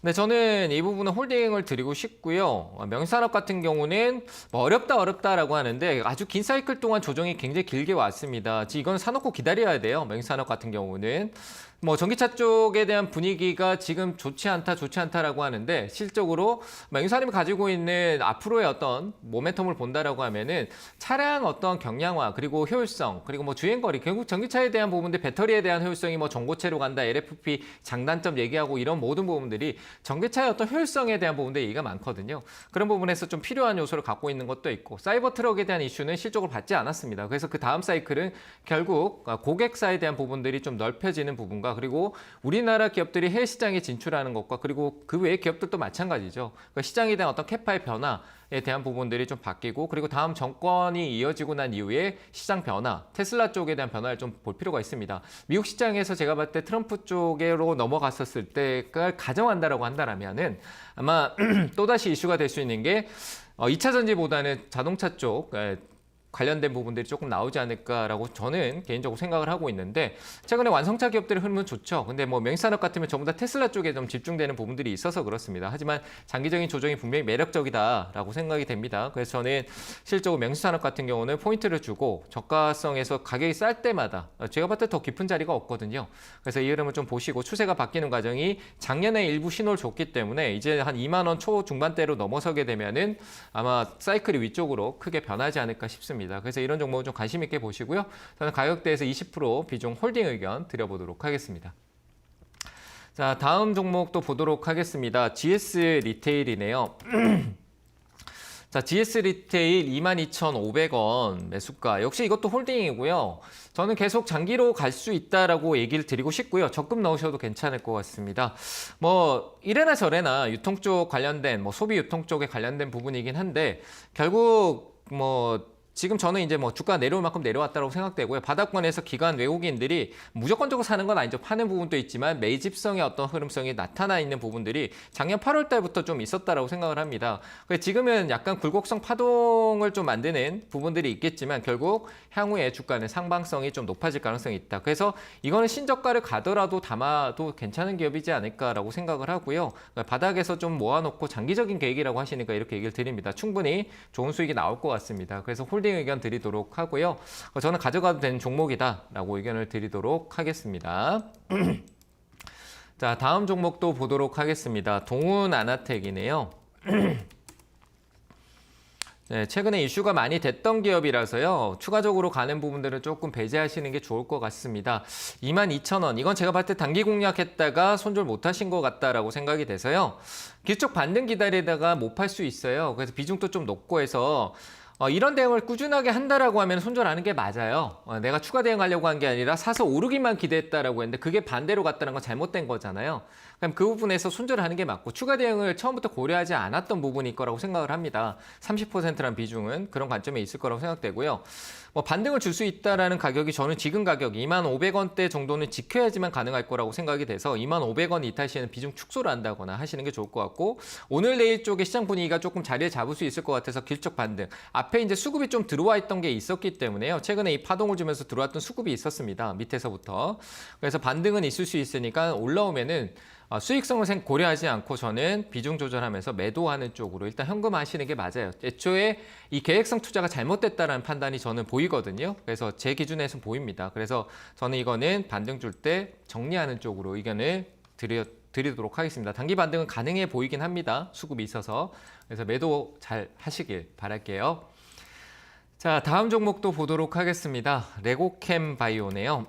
근데 저는 이 부분은 홀딩을 드리고 싶고요. 명신산업 같은 경우는 뭐 어렵다라고 하는데 아주 긴 사이클 동안 조정이 굉장히 길게 왔습니다. 이건 사놓고 기다려야 돼요. 명신산업 같은 경우는. 뭐 전기차 쪽에 대한 분위기가 지금 좋지 않다라고 하는데 실적으로 명신산업이 가지고 있는 앞으로의 어떤 모멘텀을 본다라고 하면은 차량 어떤 경량화 그리고 효율성 그리고 뭐 주행거리 결국 전기차에 대한 부분들 배터리에 대한 효율성이 뭐 전고체로 간다 LFP 장단점 얘기하고 이런 모든 부분들이 전기차의 어떤 효율성에 대한 부분들 얘기가 많거든요. 그런 부분에서 좀 필요한 요소를 갖고 있는 것도 있고 사이버 트럭에 대한 이슈는 실적을 받지 않았습니다. 그래서 그 다음 사이클은 결국 고객사에 대한 부분들이 좀 넓혀지는 부분과 그리고 우리나라 기업들이 해외 시장에 진출하는 것과 그리고 그 외의 기업들도 마찬가지죠. 그러니까 시장에 대한 어떤 캐파의 변화에 대한 부분들이 좀 바뀌고 그리고 다음 정권이 이어지고 난 이후에 시장 변화, 테슬라 쪽에 대한 변화를 좀 볼 필요가 있습니다. 미국 시장에서 제가 봤을 때 트럼프 쪽으로 넘어갔었을 때를 가정한다라고 한다라면은 아마 또다시 이슈가 될 수 있는 게 2차 전지보다는 자동차 쪽 관련된 부분들이 조금 나오지 않을까라고 저는 개인적으로 생각을 하고 있는데 최근에 완성차 기업들의 흐름은 좋죠. 근데 뭐 명신산업 같으면 전부 다 테슬라 쪽에 좀 집중되는 부분들이 있어서 그렇습니다. 하지만 장기적인 조정이 분명히 매력적이다라고 생각이 됩니다. 그래서 저는 실적으로 명신산업 같은 경우는 포인트를 주고 저가성에서 가격이 쌀 때마다 제가 봤을 때 더 깊은 자리가 없거든요. 그래서 이 흐름을 좀 보시고 추세가 바뀌는 과정이 작년에 일부 신호를 줬기 때문에 이제 한 2만 원 초중반대로 넘어서게 되면은 아마 사이클이 위쪽으로 크게 변하지 않을까 싶습니다. 그래서 이런 종목은 좀 관심 있게 보시고요. 저는 가격대에서 20% 비중 홀딩 의견 드려보도록 하겠습니다. 자, 다음 종목도 보도록 하겠습니다. GS 리테일이네요. 자, GS 리테일 22,500원 매수가. 역시 이것도 홀딩이고요. 저는 계속 장기로 갈 수 있다라고 얘기를 드리고 싶고요. 적금 넣으셔도 괜찮을 것 같습니다. 뭐 이래나 저래나 유통 쪽 관련된 뭐 소비 유통 쪽에 관련된 부분이긴 한데 결국 뭐 지금 저는 이제 뭐 주가 내려올 만큼 내려왔다고 생각되고요. 바닥권에서 기관 외국인들이 무조건적으로 사는 건 아니죠. 파는 부분도 있지만 매집성의 어떤 흐름성이 나타나 있는 부분들이 작년 8월 달부터 좀 있었다라고 생각을 합니다. 지금은 약간 굴곡성 파동을 좀 만드는 부분들이 있겠지만 결국 향후에 주가는 상방성이 좀 높아질 가능성이 있다. 그래서 이거는 신저가를 가더라도 담아도 괜찮은 기업이지 않을까라고 생각을 하고요. 바닥에서 좀 모아놓고 장기적인 계획이라고 하시니까 이렇게 얘기를 드립니다. 충분히 좋은 수익이 나올 것 같습니다. 그래서 홀딩 의견 드리도록 하고요. 저는 가져가도 되는 종목이다라고 의견을 드리도록 하겠습니다. 자, 다음 종목도 보도록 하겠습니다. 동훈아나텍이네요. 네, 최근에 이슈가 많이 됐던 기업이라서요. 추가적으로 가는 부분들은 조금 배제하시는 게 좋을 것 같습니다. 22,000원. 이건 제가 봤을 때 단기 공략했다가 손절 못하신 것 같다라고 생각이 돼서요. 기술적 반등 기다리다가 못 팔 수 있어요. 그래서 비중도 좀 높고 해서 이런 대응을 꾸준하게 한다라고 하면 손절하는 게 맞아요. 내가 추가 대응하려고 한 게 아니라 사서 오르기만 기대했다라고 했는데 그게 반대로 갔다는 건 잘못된 거잖아요. 그럼 그 부분에서 손절을 하는 게 맞고 추가 대응을 처음부터 고려하지 않았던 부분일 거라고 생각을 합니다. 30%란 비중은 그런 관점에 있을 거라고 생각되고요. 뭐 반등을 줄 수 있다라는 가격이 저는 지금 가격 25,500원대 정도는 지켜야지만 가능할 거라고 생각이 돼서 25,500원 이탈 시에는 비중 축소를 한다거나 하시는 게 좋을 것 같고 오늘 내일 쪽에 시장 분위기가 조금 자리를 잡을 수 있을 것 같아서 기술적 반등. 앞에 이제 수급이 좀 들어와 있던 게 있었기 때문에요. 최근에 이 파동을 주면서 들어왔던 수급이 있었습니다. 밑에서부터. 그래서 반등은 있을 수 있으니까 올라오면은 수익성을 고려하지 않고 저는 비중 조절하면서 매도하는 쪽으로 일단 현금화하시는 게 맞아요. 애초에 이 계획성 투자가 잘못됐다는 판단이 저는 보이거든요. 그래서 제 기준에서는 보입니다. 그래서 저는 이거는 반등 줄 때 정리하는 쪽으로 의견을 드리도록 하겠습니다. 단기 반등은 가능해 보이긴 합니다. 수급이 있어서. 그래서 매도 잘 하시길 바랄게요. 자, 다음 종목도 보도록 하겠습니다. 레고캠 바이오네요.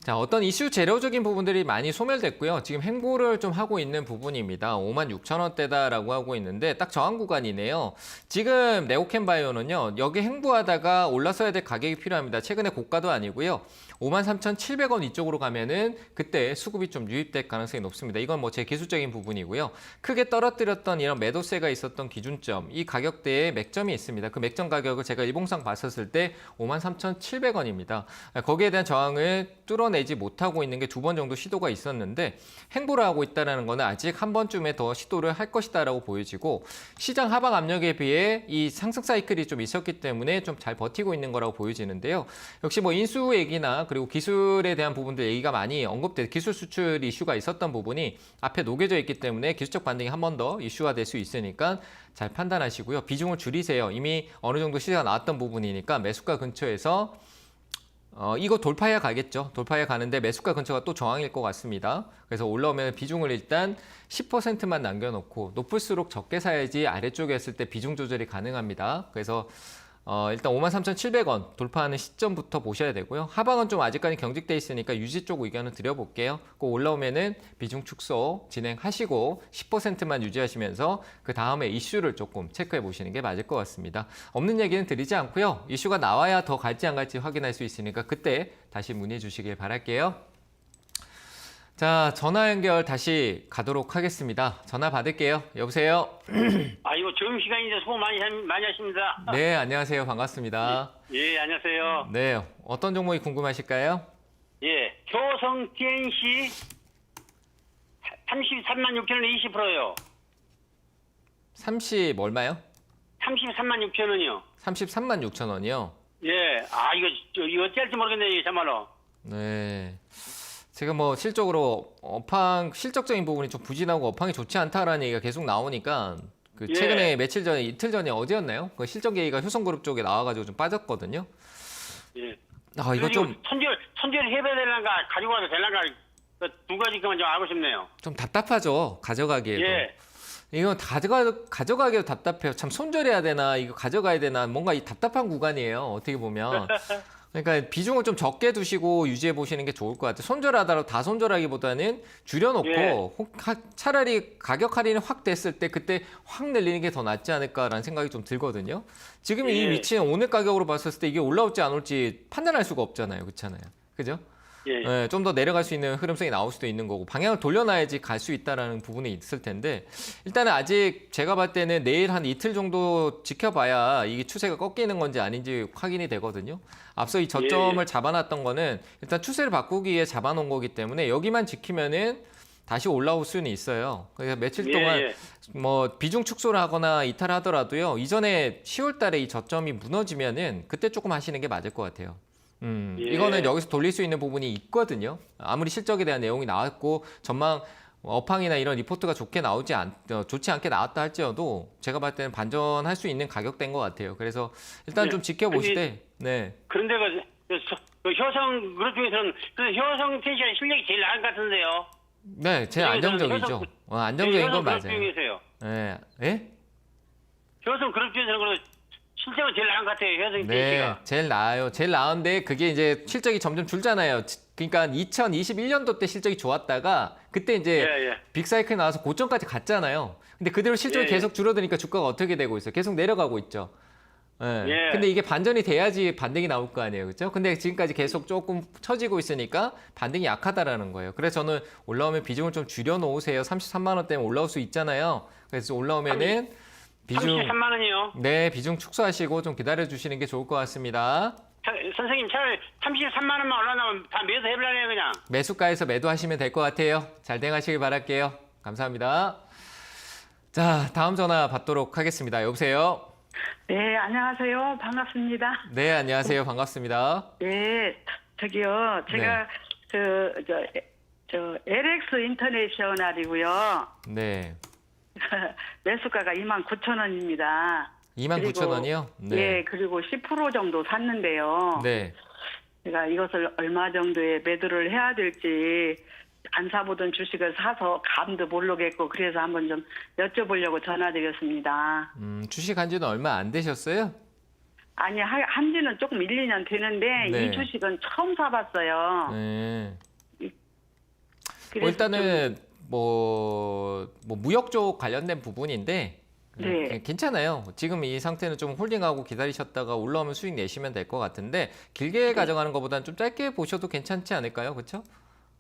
자, 어떤 이슈 재료적인 부분들이 많이 소멸됐고요. 지금 행보를 좀 하고 있는 부분입니다. 56,000원대다라고 하고 있는데 딱 저항 구간이네요. 지금 네오캠바이오는요. 여기 행보하다가 올라서야 될 가격이 필요합니다. 최근에 고가도 아니고요. 53,700원 이쪽으로 가면은 그때 수급이 좀 유입될 가능성이 높습니다. 이건 뭐 제 기술적인 부분이고요. 크게 떨어뜨렸던 이런 매도세가 있었던 기준점, 이 가격대에 맥점이 있습니다. 그 맥점 가격을 제가 일봉상 봤었을 때 53,700원입니다. 거기에 대한 저항을 뚫어내지 못하고 있는 게 2번 정도 시도가 있었는데 행보를 하고 있다는 거는 아직 한 번쯤에 더 시도를 할 것이다라고 보여지고 시장 하방 압력에 비해 이 상승 사이클이 좀 있었기 때문에 좀 잘 버티고 있는 거라고 보여지는데요. 역시 뭐 인수 얘기나 그리고 기술에 대한 부분들 얘기가 많이 언급돼 기술 수출 이슈가 있었던 부분이 앞에 녹여져 있기 때문에 기술적 반등이 한 번 더 이슈가 될 수 있으니까 잘 판단하시고요. 비중을 줄이세요. 이미 어느 정도 시세가 나왔던 부분이니까 매수가 근처에서 이거 돌파해야 가겠죠. 돌파해 가는데 매수가 근처가 또 저항일 것 같습니다. 그래서 올라오면 비중을 일단 10%만 남겨놓고 높을수록 적게 사야지 아래쪽에 했을 때 비중 조절이 가능합니다. 그래서 일단 53,700원 돌파하는 시점부터 보셔야 되고요. 하방은 좀 아직까지 경직돼 있으니까 유지 쪽 의견을 드려볼게요. 꼭 올라오면은 비중 축소 진행하시고 10%만 유지하시면서 그 다음에 이슈를 조금 체크해 보시는 게 맞을 것 같습니다. 없는 얘기는 드리지 않고요. 이슈가 나와야 더 갈지 안 갈지 확인할 수 있으니까 그때 다시 문의해 주시길 바랄게요. 자, 전화 연결 다시 가도록 하겠습니다. 전화 받을게요. 여보세요? 이거 점심시간인데 수고 많이 하십니다. 네, 안녕하세요. 반갑습니다. 예, 안녕하세요. 네, 어떤 종목이 궁금하실까요? 예, 효성 TNC 33만 6천원에 20%요. 30 얼마요? 33만 6천원이요. 33만 6천 원이요? 예, 이거 어찌할지 모르겠네요, 정말로. 네. 지금 뭐 실적으로 실적적인 부분이 좀 부진하고 업황이 좋지 않다라는 얘기가 계속 나오니까 그 최근에 며칠 전에 이틀 전에 어디였나요? 그 실적 얘기가 효성그룹 쪽에 나와가지고 좀 빠졌거든요. 예. 이거 좀 손절 해봐야 되는가, 가지고 가도 되는가, 그 두 가지 그만 좀 알고 싶네요. 좀 답답하죠. 가져가기에도. 예. 이건 가져가기도 답답해요. 참 손절해야 되나 이거 가져가야 되나 뭔가 이 답답한 구간이에요. 어떻게 보면. 그러니까 비중을 좀 적게 두시고 유지해 보시는 게 좋을 것 같아요. 손절하더라도 다 손절하기보다는 줄여놓고 차라리 가격 할인이 확 됐을 때 그때 확 늘리는 게 더 낫지 않을까라는 생각이 좀 들거든요. 지금 이 위치는 오늘 가격으로 봤을 때 이게 올라올지 안 올지 판단할 수가 없잖아요. 그렇잖아요. 그죠? 네, 좀 더 내려갈 수 있는 흐름성이 나올 수도 있는 거고 방향을 돌려놔야지 갈 수 있다라는 부분이 있을 텐데 일단은 아직 제가 봤을 때는 내일 한 이틀 정도 지켜봐야 이게 추세가 꺾이는 건지 아닌지 확인이 되거든요. 앞서 이 저점을 잡아놨던 거는 일단 추세를 바꾸기 위해 잡아놓은 거기 때문에 여기만 지키면은 다시 올라올 수는 있어요. 그래서 며칠 동안 뭐 비중 축소를 하거나 이탈하더라도요. 이전에 10월 달에 이 저점이 무너지면은 그때 조금 하시는 게 맞을 것 같아요. 이거는 여기서 돌릴 수 있는 부분이 있거든요. 아무리 실적에 대한 내용이 나왔고 전망 업황이나 이런 리포트가 좋지 않게 나왔다 할지라도 제가 봤을 때는 반전할 수 있는 가격대인 것 같아요. 그래서 일단 좀 지켜보시되. 네. 그런데 그 효성 그룹 중에서는 효성 TNC가 실력이 제일 나은 것 같은데요. 네, 제일 안정적이죠. 안정적인 건 맞아요. 중에서요. 네. 예? 효성 그룹 중에서는 실적은 제일 나은 것 같아요. 효성 네, TNC가. 제일 나아요. 제일 나은데 그게 이제 실적이 점점 줄잖아요. 그러니까 2021년도 때 실적이 좋았다가 그때 이제 빅사이클 나와서 고점까지 갔잖아요. 근데 그대로 실적이 계속 줄어드니까 주가가 어떻게 되고 있어요? 계속 내려가고 있죠. 근데 이게 반전이 돼야지 반등이 나올 거 아니에요. 그렇죠? 근데 지금까지 계속 조금 처지고 있으니까 반등이 약하다라는 거예요. 그래서 저는 올라오면 비중을 좀 줄여 놓으세요. 33만 원 때문에 올라올 수 있잖아요. 그래서 올라오면은 비중 33만 원이요. 네, 비중 축소하시고 좀 기다려 주시는 게 좋을 것 같습니다. 선생님 차라리 33만 원만 올라가면 다 매도해버려요 그냥. 매수가에서 매도하시면 될 것 같아요. 잘 대응하시길 바랄게요. 감사합니다. 자, 다음 전화 받도록 하겠습니다. 여보세요? 네, 안녕하세요. 반갑습니다. 네, 안녕하세요. 반갑습니다. 네, 저기요. 제가 LX 인터내셔널이고요. 네. 매수가가 29,000원입니다. 29,000원이요? 네. 예, 그리고 10% 정도 샀는데요. 네. 제가 이것을 얼마 정도에 매도를 해야 될지 안 사보던 주식을 사서 감도 모르겠고 그래서 한번 좀 여쭤보려고 전화드렸습니다. 주식 한 지는 얼마 안 되셨어요? 아니 한지는 조금 1, 2년 되는데 네. 이 주식은 처음 사봤어요. 네. 그래서 일단은 뭐 무역 쪽 관련된 부분인데 네. 괜찮아요. 지금 이 상태는 좀 홀딩하고 기다리셨다가 올라오면 수익 내시면 될 것 같은데 길게 가져가는 것보다는 좀 짧게 보셔도 괜찮지 않을까요? 그렇죠?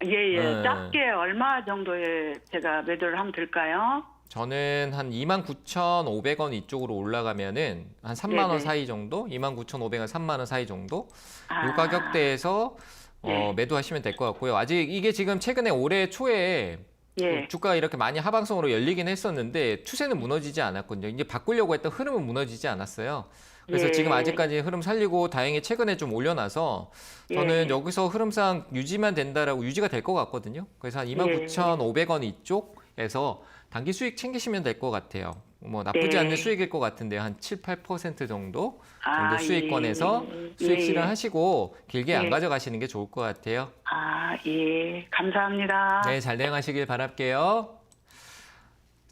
예예. 네. 짧게 얼마 정도에 제가 매도를 하면 될까요? 저는 한 29,500원 이쪽으로 올라가면은 한 3만 원 네네. 사이 정도, 29,500원, 3만 원 사이 정도 아. 이 가격대에서 네. 매도하시면 될 것 같고요. 아직 이게 지금 최근에 올해 초에 예. 주가가 이렇게 많이 하방성으로 열리긴 했었는데 추세는 무너지지 않았거든요. 이제 바꾸려고 했던 흐름은 무너지지 않았어요. 그래서 예. 지금 아직까지 흐름 살리고 다행히 최근에 좀 올려놔서 저는 예. 여기서 흐름상 유지만 된다라고 유지가 될 것 같거든요. 그래서 한 29,500원 이쪽에서 단기 수익 챙기시면 될 것 같아요. 뭐 나쁘지 네. 않는 수익일 것 같은데요. 한 7, 8% 정도 아, 수익권에서 예. 수익 예. 실현하시고 길게 안 예. 가져가시는 게 좋을 것 같아요. 아, 예. 감사합니다. 네, 잘 대응하시길 바랄게요.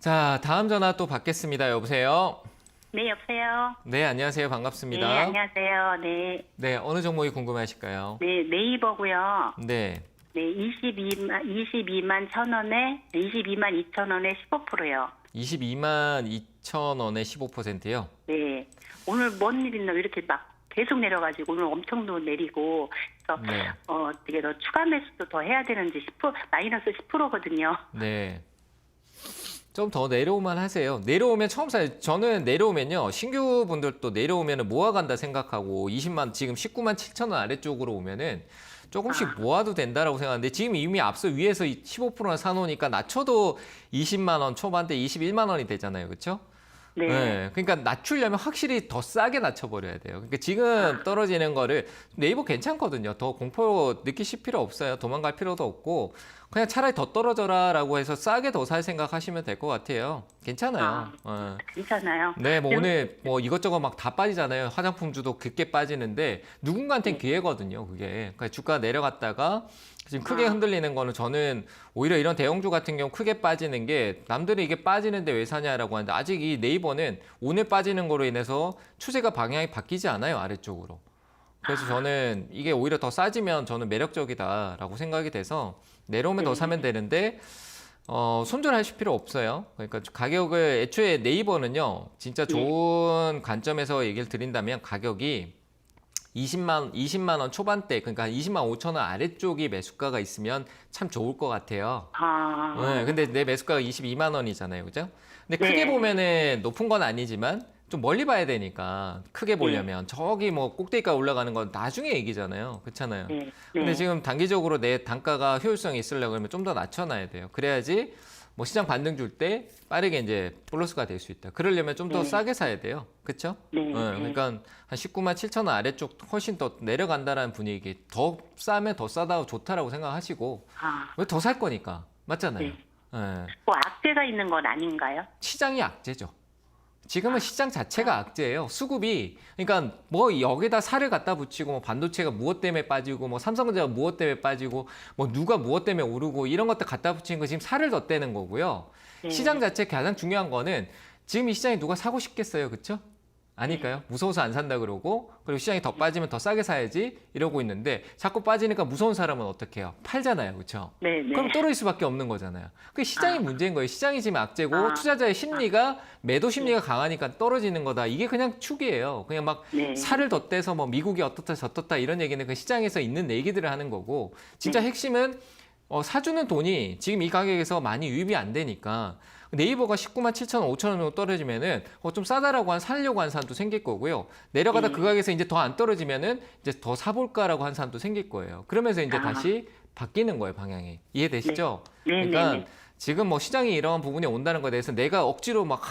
자, 다음 전화 또 받겠습니다. 여보세요? 네, 여보세요. 네, 안녕하세요. 반갑습니다. 네, 안녕하세요. 네, 네, 어느 종목이 궁금하실까요? 네, 네이버고요. 네, 네, 22만 1,000원에 22만 2,000원에 15%요. 22만 2천 원에 15%요. 네, 오늘 뭔 일 있나 왜 이렇게 막 계속 내려가지고 오늘 엄청 더 내리고 그래서 네. 어떻게 더 추가 매수도 더 해야 되는지 10% 마이너스 10%거든요. 네. 좀 더 내려오만 하세요. 내려오면 처음 사요. 저는 내려오면요. 신규 분들도 내려오면 모아간다 생각하고 20만, 지금 19만 7천 원 아래쪽으로 오면은 조금씩 모아도 된다라고 생각하는데 지금 이미 앞서 위에서 15%나 사놓으니까 낮춰도 20만 원 초반대 21만 원이 되잖아요. 그렇죠? 네. 네, 그러니까 낮추려면 확실히 더 싸게 낮춰버려야 돼요. 그러니까 지금 떨어지는 거를 네이버 괜찮거든요. 더 공포 느끼실 필요 없어요. 도망갈 필요도 없고 그냥 차라리 더 떨어져라라고 해서 싸게 더 살 생각하시면 될 것 같아요. 괜찮아요. 괜찮아요. 네, 뭐 오늘 뭐 이것저것 막 다 빠지잖아요. 화장품주도 깊게 빠지는데 누군가한테는 기회거든요. 그게 그러니까 주가 내려갔다가 지금 크게 흔들리는 거는 저는 오히려 이런 대형주 같은 경우 크게 빠지는 게 남들이 이게 빠지는데 왜 사냐라고 하는데 아직 이 네이버는 오늘 빠지는 거로 인해서 추세가 방향이 바뀌지 않아요. 아래쪽으로. 그래서 저는 이게 오히려 더 싸지면 저는 매력적이다라고 생각이 돼서 내려오면 더 사면 되는데 손절하실 필요 없어요. 그러니까 가격을 애초에 네이버는요. 진짜 좋은 관점에서 얘기를 드린다면 가격이 20만 원 초반대 그러니까 20만 5천 원 아래쪽이 매수가가 있으면 참 좋을 것 같아요. 네, 근데 내 매수가가 22만 원이잖아요. 그죠? 근데 크게 네. 보면은 높은 건 아니지만 좀 멀리 봐야 되니까 크게 보려면 저기 뭐 꼭대기가 올라가는 건 나중에 얘기잖아요. 그렇잖아요. 네. 근데 지금 단기적으로 내 단가가 효율성이 있으려고 하면 좀 더 낮춰놔야 돼요. 그래야지 뭐 시장 반등 줄 때 빠르게 이제 플러스가 될 수 있다. 그러려면 좀 더 싸게 사야 돼요. 그렇죠? 네. 그러니까 한 19만 7천 원 아래쪽 훨씬 더 내려간다라는 분위기. 더 싸면 더 싸다 좋다라고 생각하시고 왜 더 살 거니까. 맞잖아요. 네. 예. 뭐 악재가 있는 건 아닌가요? 시장이 악재죠. 지금은 시장 자체가 악재예요. 수급이 그러니까 뭐 여기다 살을 갖다 붙이고 뭐 반도체가 무엇 때문에 빠지고 뭐 삼성전자가 무엇 때문에 빠지고 뭐 누가 무엇 때문에 오르고 이런 것들 갖다 붙이는 거 지금 살을 덧대는 거고요. 네. 시장 자체 가장 중요한 거는 지금 이 시장에 누가 사고 싶겠어요, 그렇죠? 아닐까요? 무서워서 안 산다 그러고 그리고 시장이 더 빠지면 더 싸게 사야지 이러고 있는데 자꾸 빠지니까 무서운 사람은 어떻게 해요? 팔잖아요, 그렇죠? 네, 네. 그럼 떨어질 수밖에 없는 거잖아요. 그게 시장이 문제인 거예요. 시장이 지금 악재고 투자자의 심리가 매도 심리가 강하니까 떨어지는 거다. 이게 그냥 축이에요. 그냥 막 네. 살을 덧대서 뭐 미국이 어떻다 저떻다 이런 얘기는 그 시장에서 있는 얘기들을 하는 거고 진짜 핵심은 사주는 돈이 지금 이 가격에서 많이 유입이 안 되니까 네이버가 19만 7천 원, 5천 원 정도 떨어지면은 좀 싸다라고 사려고 한 사람도 생길 거고요. 내려가다 그 가격에서 이제 더 안 떨어지면은 이제 더 사볼까라고 한 사람도 생길 거예요. 그러면서 이제 다시 바뀌는 거예요, 방향이. 이해되시죠? 네. 그러니까 네. 지금 뭐 시장이 이런 부분에 온다는 것에 대해서 내가 억지로 막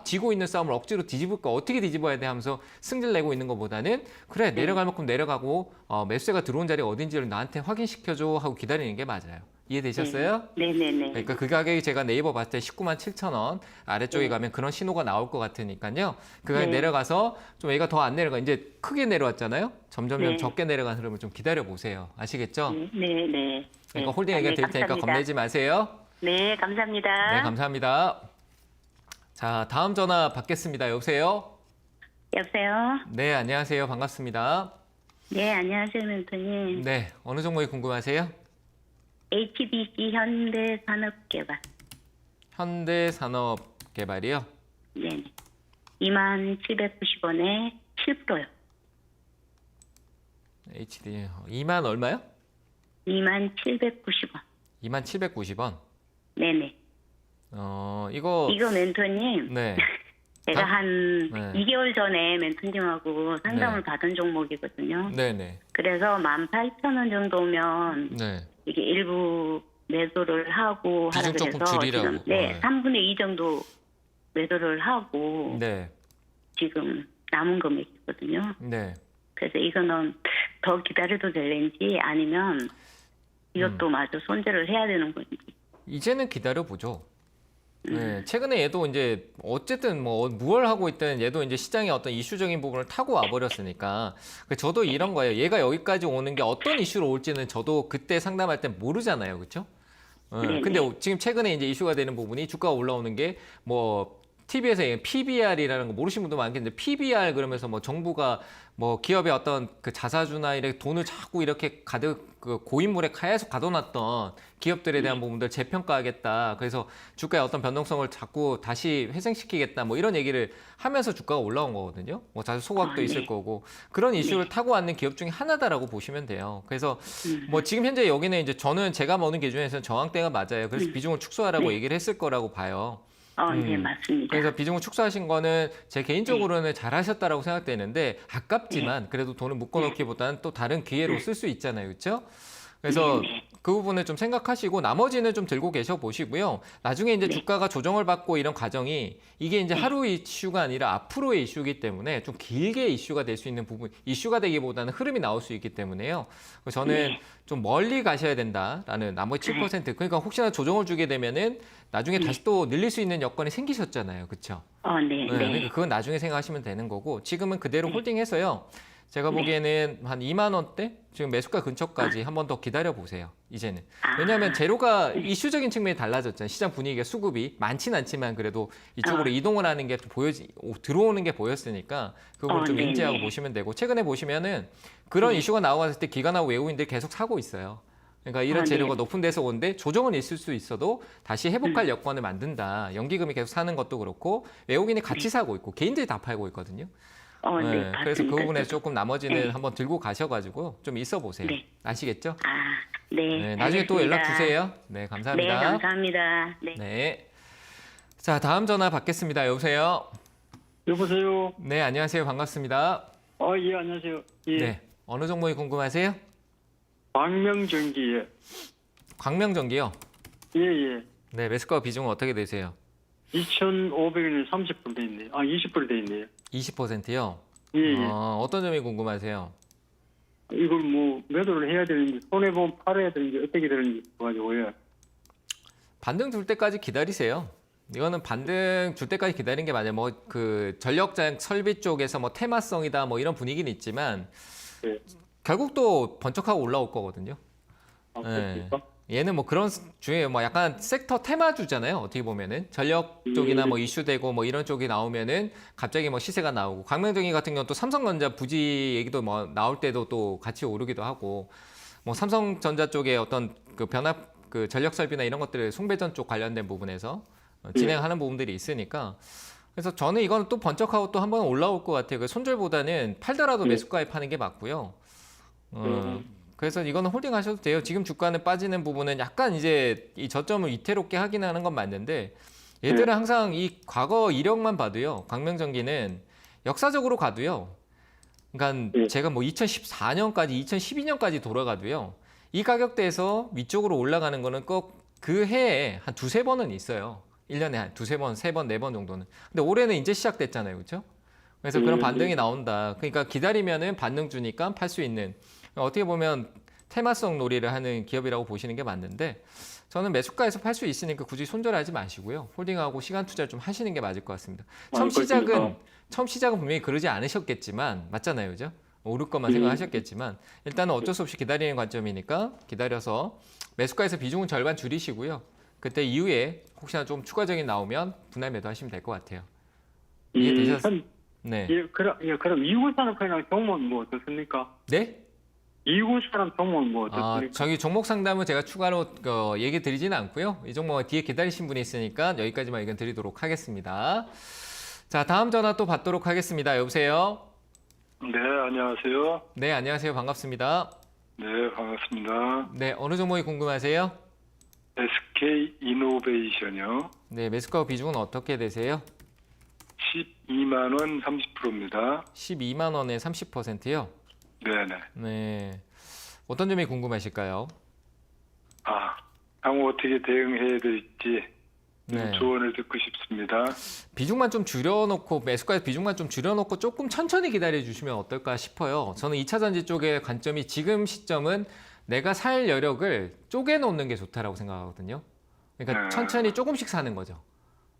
지고 있는 싸움을 억지로 뒤집을까 어떻게 뒤집어야 돼 하면서 승질 내고 있는 것보다는 그래 내려갈 만큼 내려가고 매수세가 들어온 자리가 어딘지를 나한테 확인시켜줘 하고 기다리는 게 맞아요. 이해되셨어요? 네네네. 그러니까 그 가격이 제가 네이버 봤을 때 19만 7천 원 아래쪽에 가면 그런 신호가 나올 것 같으니까요. 그 가격 내려가서 좀 얘가 더 안 내려가 이제 크게 내려왔잖아요. 점점 네. 적게 내려가는 흐름을 좀 기다려 보세요. 아시겠죠? 네네. 그러니까 홀딩 얘기 드릴 테니까 겁내지 마세요. 네, 감사합니다. 네, 감사합니다. 자, 다음 전화 받겠습니다. 여보세요? 여보세요? 네, 안녕하세요. 반갑습니다. 네, 안녕하세요, 멘토님. 네, 어느 종목이 궁금하세요? HBC 현대산업개발. 현대산업개발이요? 네. 2790원에 7%요. HD 2만 얼마요? 2790원. 2790원. 네네. 이거 이거 멘토님. 네. 제가 한 네. 2개월 전에 멘토님하고 상담을 네. 받은 종목이거든요. 네네. 그래서 18,000원 정도면 네. 이게 일부 매도를 하고 하라 비중 조금 그래서 줄이라고. 지금 네, 네. 3분의 2 정도 매도를 하고 네. 지금 남은 금액이거든요. 네. 그래서 이거는 더 기다려도 될는지 아니면 이것도 마저 손절을 해야 되는 건지. 이제는 기다려 보죠. 네, 최근에 얘도 이제 어쨌든 뭐 무얼 하고 있든 얘도 이제 시장의 어떤 이슈적인 부분을 타고 와버렸으니까 저도 이런 거예요. 얘가 여기까지 오는 게 어떤 이슈로 올지는 저도 그때 상담할 땐 모르잖아요, 그렇죠? 근데 지금 최근에 이제 이슈가 되는 부분이 주가가 올라오는 게 뭐 TV에서 PBR이라는 거 모르시는 분도 많겠는데 PBR 그러면서 뭐 정부가 뭐 기업의 어떤 그 자사주나 이렇게 돈을 자꾸 이렇게 가득 그 고인물에 계속 가둬놨던 기업들에 대한 부분들 재평가하겠다. 그래서 주가의 어떤 변동성을 자꾸 다시 회생시키겠다. 뭐 이런 얘기를 하면서 주가가 올라온 거거든요. 뭐 사실 소각도 있을 거고 그런 이슈를 타고 왔는 기업 중에 하나다라고 보시면 돼요. 그래서 뭐 지금 현재 여기는 이제 저는 제가 보는 기준에서는 저항대가 맞아요. 그래서 비중을 축소하라고 얘기를 했을 거라고 봐요. 네, 맞습니다. 그래서 비중을 축소하신 거는 제 개인적으로는 잘하셨다라고 생각되는데 아깝지만 그래도 돈을 묶어놓기보다는 또 다른 기회로 쓸 수 있잖아요, 그렇죠? 그래서 그 부분을 좀 생각하시고 나머지는 좀 들고 계셔 보시고요. 나중에 이제 주가가 조정을 받고 이런 과정이 이게 이제 하루 이슈가 아니라 앞으로의 이슈이기 때문에 좀 길게 이슈가 될 수 있는 부분, 이슈가 되기보다는 흐름이 나올 수 있기 때문에요. 그래서 저는 좀 멀리 가셔야 된다라는 나머지 7%. 그러니까 혹시나 조정을 주게 되면은 나중에 다시 또 늘릴 수 있는 여건이 생기셨잖아요, 그렇죠? 네. 그러니까 그건 나중에 생각하시면 되는 거고 지금은 그대로 홀딩해서요. 제가 보기에는 한 2만 원대 지금 매수가 근처까지 한 번 더 기다려 보세요. 이제는 왜냐하면 재료가 이슈적인 측면이 달라졌잖아요. 시장 분위기가 수급이 많지는 않지만 그래도 이쪽으로 이동을 하는 게 들어오는 게 보였으니까 그걸 좀 인지하고 보시면 되고 최근에 보시면은 그런 이슈가 나왔을 때 기관하고 외국인들이 계속 사고 있어요. 그러니까 이런 재료가 높은 데서 오는데 조정은 있을 수 있어도 다시 회복할 여건을 만든다. 연기금이 계속 사는 것도 그렇고 외국인이 같이 사고 있고 개인들이 다 팔고 있거든요. 네, 그래서 그 맞습니다. 부분에 조금 나머지는 한번 들고 가셔가지고 좀 있어 보세요. 네. 아시겠죠? 네. 나중에 또 연락 알겠습니다. 주세요. 네, 감사합니다. 네, 감사합니다. 네. 네. 자, 다음 전화 받겠습니다. 여보세요? 여보세요. 네, 안녕하세요. 반갑습니다. 예, 안녕하세요. 예. 네. 어느 종목이 궁금하세요? 광명전기에. 광명전기요? 예. 네, 매수가 비중은 어떻게 되세요? 2,500원에 30% 돼 있네요. 20% 돼 있네요. 20%요? 예. 어떤 점이 궁금하세요? 이걸 뭐 매도를 해야 되는지 손해보면 팔아야 되는지 어떻게 되는지 가지고요. 반등 줄 때까지 기다리세요. 이거는 반등 줄 때까지 기다리는 게 맞아요. 뭐 그 전력장 설비 쪽에서 뭐 테마성이다 뭐 이런 분위기는 있지만 네. 결국 또 번쩍하고 올라올 거거든요. 그렇습니까? 얘는 뭐 그런 중에 뭐 약간 섹터 테마주잖아요. 어떻게 보면은 전력 쪽이나 뭐 이슈되고 뭐 이런 쪽이 나오면은 갑자기 뭐 시세가 나오고 광명전기 같은 경우는 또 삼성전자 부지 얘기도 뭐 나올 때도 또 같이 오르기도 하고 뭐 삼성전자 쪽에 어떤 그 변압 그 전력 설비나 이런 것들을 송배전 쪽 관련된 부분에서 진행하는 부분들이 있으니까 그래서 저는 이건 또 번쩍하고 또 한번 올라올 것 같아요. 그 손절보다는 팔더라도 매수가에 파는 게 맞고요. 그래서 이거는 홀딩 하셔도 돼요. 지금 주가는 빠지는 부분은 약간 이제 이 저점을 이태롭게 하긴 하는 건 맞는데 얘들은 항상 이 과거 이력만 봐도요. 광명전기는 역사적으로 가도요. 그러니까 제가 뭐 2014년까지 2012년까지 돌아가도요. 이 가격대에서 위쪽으로 올라가는 거는 꼭 그 해에 한 두세 번은 있어요. 1년에 한 두세 번, 세 번, 네 번 정도는. 근데 올해는 이제 시작됐잖아요. 그렇죠? 그래서 그런 반등이 나온다. 그러니까 기다리면은 반등 주니까 팔 수 있는 어떻게 보면 테마성 놀이를 하는 기업이라고 보시는 게 맞는데 저는 매수가에서 팔 수 있으니까 굳이 손절하지 마시고요. 홀딩하고 시간 투자를 좀 하시는 게 맞을 것 같습니다. 처음 시작은 분명히 그러지 않으셨겠지만 맞잖아요. 그죠? 오를 것만 생각하셨겠지만 일단은 어쩔 수 없이 기다리는 관점이니까 기다려서 매수가에서 비중은 절반 줄이시고요. 그때 이후에 혹시나 좀 추가적인 나오면 분할 매도하시면 될 것 같아요. 이해되셨어요? 네. 그럼 이구산업회랑 종목은 뭐 어떻습니까? 네? 이구산업 종목은 뭐 아, 어떻습니까? 저기 종목 상담은 제가 추가로 얘기 드리지는 않고요. 이 종목 뒤에 기다리신 분이 있으니까 여기까지만 의견 드리도록 하겠습니다. 자, 다음 전화 또 받도록 하겠습니다. 여보세요? 네, 안녕하세요. 네, 안녕하세요. 반갑습니다. 네, 반갑습니다. 네, 어느 종목이 궁금하세요? SK 이노베이션이요. 네, 매수가 비중은 어떻게 되세요? 12만 원 30%입니다. 12만 원에 30%요? 네네. 네. 어떤 점이 궁금하실까요? 향후 어떻게 대응해야 될지 네. 조언을 듣고 싶습니다. 비중만 좀 줄여놓고 매수가 비중만 좀 줄여놓고 조금 천천히 기다려 주시면 어떨까 싶어요. 저는 2차전지 쪽의 관점이 지금 시점은 내가 살 여력을 쪼개놓는 게 좋다라고 생각하거든요. 그러니까 천천히 조금씩 사는 거죠.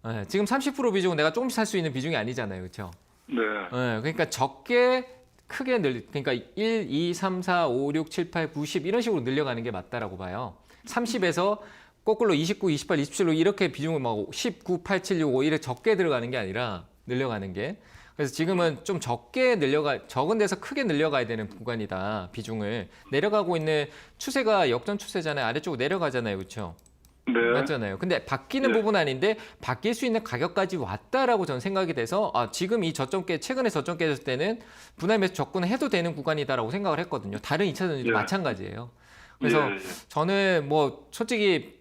네, 지금 30% 비중은 내가 조금씩 살 수 있는 비중이 아니잖아요. 그렇죠? 네. 네, 그러니까 적게 크게 그러니까 1, 2, 3, 4, 5, 6, 7, 8, 9, 10 이런 식으로 늘려가는 게 맞다라고 봐요. 30에서 거꾸로 29, 28, 27로 이렇게 비중을 막 19, 8, 7, 6, 5 이렇게 적게 들어가는 게 아니라 늘려가는 게. 그래서 지금은 좀 적은 데서 크게 늘려가야 되는 구간이다. 비중을. 내려가고 있는 추세가 역전 추세잖아요. 아래쪽으로 내려가잖아요. 그렇죠? 네. 맞잖아요. 근데 바뀌는 네. 부분은 아닌데 바뀔 수 있는 가격까지 왔다라고 저는 생각이 돼서 지금 이 최근에 저점 깨졌을 때는 분할 매수 접근해도 되는 구간이다라고 생각을 했거든요. 다른 2차전지도 네. 마찬가지예요. 그래서 예, 예. 저는 뭐 솔직히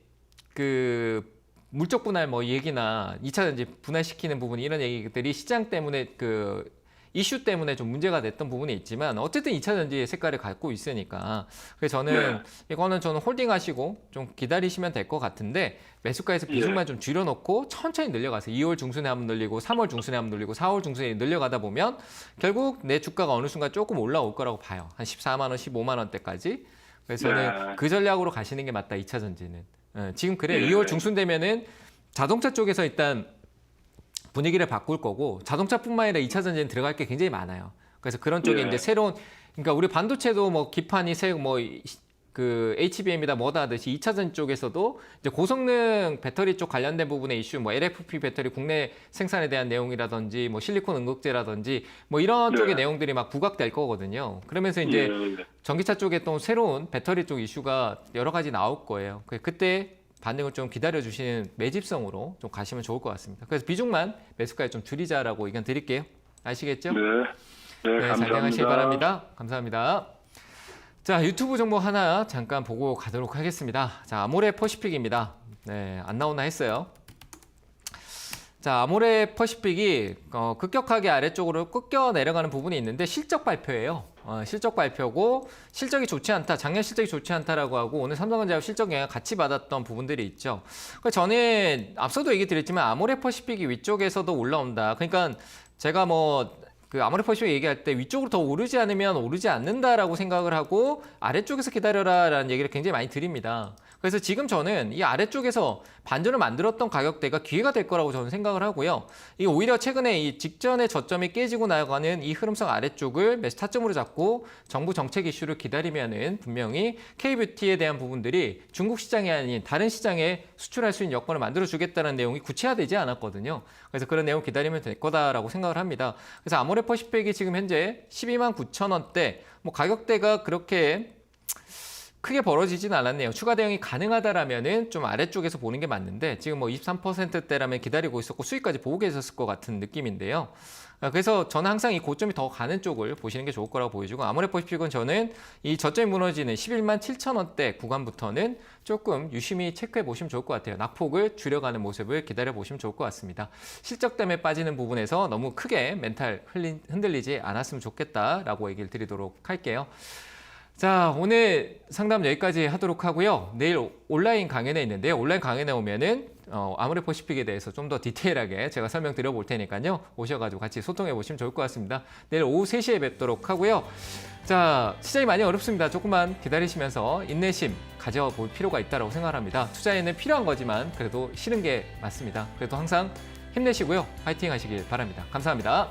그 물적 분할 뭐 얘기나 2차전지 분할시키는 부분 이런 얘기들이 시장 때문에 그 이슈 때문에 좀 문제가 됐던 부분이 있지만 어쨌든 2차전지의 색깔을 갖고 있으니까 그래서 저는 이거는 저는 홀딩하시고 좀 기다리시면 될 것 같은데 매수가에서 비중만 좀 줄여놓고 천천히 늘려가세요. 2월 중순에 한번 늘리고 3월 중순에 한번 늘리고 4월 중순에 늘려가다 보면 결국 내 주가가 어느 순간 조금 올라올 거라고 봐요. 한 14만 원, 15만 원대까지. 그래서 저는 그 전략으로 가시는 게 맞다. 2차전지는. 지금 그래. 2월 중순 되면은 자동차 쪽에서 일단 분위기를 바꿀 거고 자동차뿐만 아니라 2차 전지는 들어갈 게 굉장히 많아요. 그래서 그런 쪽에 이제 새로운 그러니까 우리 반도체도 뭐 기판이 그 HBM이다 뭐다 하듯이 2차 전지 쪽에서도 이제 고성능 배터리 쪽 관련된 부분의 이슈 뭐 LFP 배터리 국내 생산에 대한 내용이라든지 뭐 실리콘 응급제라든지 뭐 이런 쪽의 내용들이 막 부각될 거거든요. 그러면서 이제 전기차 쪽에 또 새로운 배터리 쪽 이슈가 여러 가지 나올 거예요. 그때 반등을 좀 기다려주시는 매집성으로 좀 가시면 좋을 것 같습니다. 그래서 비중만 매수가에 좀 줄이자라고 의견 드릴게요. 아시겠죠? 네. 네, 잘 감사합니다. 대응하시기 바랍니다. 감사합니다. 자, 유튜브 정보 하나 잠깐 보고 가도록 하겠습니다. 자, 아모레 퍼시픽입니다. 네, 안 나오나 했어요. 자, 아모레 퍼시픽이 급격하게 아래쪽으로 꺾여 내려가는 부분이 있는데 실적 발표예요. 실적 발표고 실적이 좋지 않다. 작년 실적이 좋지 않다라고 하고 오늘 삼성전자 실적 영향 같이 받았던 부분들이 있죠. 저는 앞서도 얘기 드렸지만 아모레 퍼시픽이 위쪽에서도 올라온다. 그러니까 제가 그 아모레 퍼시픽 얘기할 때 위쪽으로 더 오르지 않으면 오르지 않는다라고 생각을 하고 아래쪽에서 기다려라라는 얘기를 굉장히 많이 드립니다. 그래서 지금 저는 이 아래쪽에서 반전을 만들었던 가격대가 기회가 될 거라고 저는 생각을 하고요. 이 오히려 최근에 이 직전에 저점이 깨지고 나가는 이 흐름성 아래쪽을 매수 타점으로 잡고 정부 정책 이슈를 기다리면은 분명히 K뷰티에 대한 부분들이 중국 시장이 아닌 다른 시장에 수출할 수 있는 여건을 만들어 주겠다는 내용이 구체화되지 않았거든요. 그래서 그런 내용 기다리면 될 거다라고 생각을 합니다. 그래서 아모레 퍼시픽이 지금 현재 12만 9천 원대, 뭐 가격대가 그렇게 크게 벌어지진 않았네요. 추가 대응이 가능하다라면은 좀 아래쪽에서 보는 게 맞는데 지금 뭐 23%대라면 기다리고 있었고 수익까지 보고 계셨을 것 같은 느낌인데요. 그래서 저는 항상 이 고점이 더 가는 쪽을 보시는 게 좋을 거라고 보여지고 아모레 퍼시픽은 저는 이 저점이 무너지는 11만 7천 원대 구간부터는 조금 유심히 체크해 보시면 좋을 것 같아요. 낙폭을 줄여가는 모습을 기다려 보시면 좋을 것 같습니다. 실적 때문에 빠지는 부분에서 너무 크게 멘탈 흔들리지 않았으면 좋겠다라고 얘기를 드리도록 할게요. 자, 오늘 상담 여기까지 하도록 하고요. 내일 온라인 강연회 있는데요. 온라인 강연회 오면은 아모레 퍼시픽에 대해서 좀 더 디테일하게 제가 설명드려 볼 테니까요. 오셔가지고 같이 소통해 보시면 좋을 것 같습니다. 내일 오후 3시에 뵙도록 하고요. 자, 시장이 많이 어렵습니다. 조금만 기다리시면서 인내심 가져볼 필요가 있다고 생각합니다. 투자에는 필요한 거지만 그래도 싫은 게 맞습니다. 그래도 항상 힘내시고요. 파이팅 하시길 바랍니다. 감사합니다.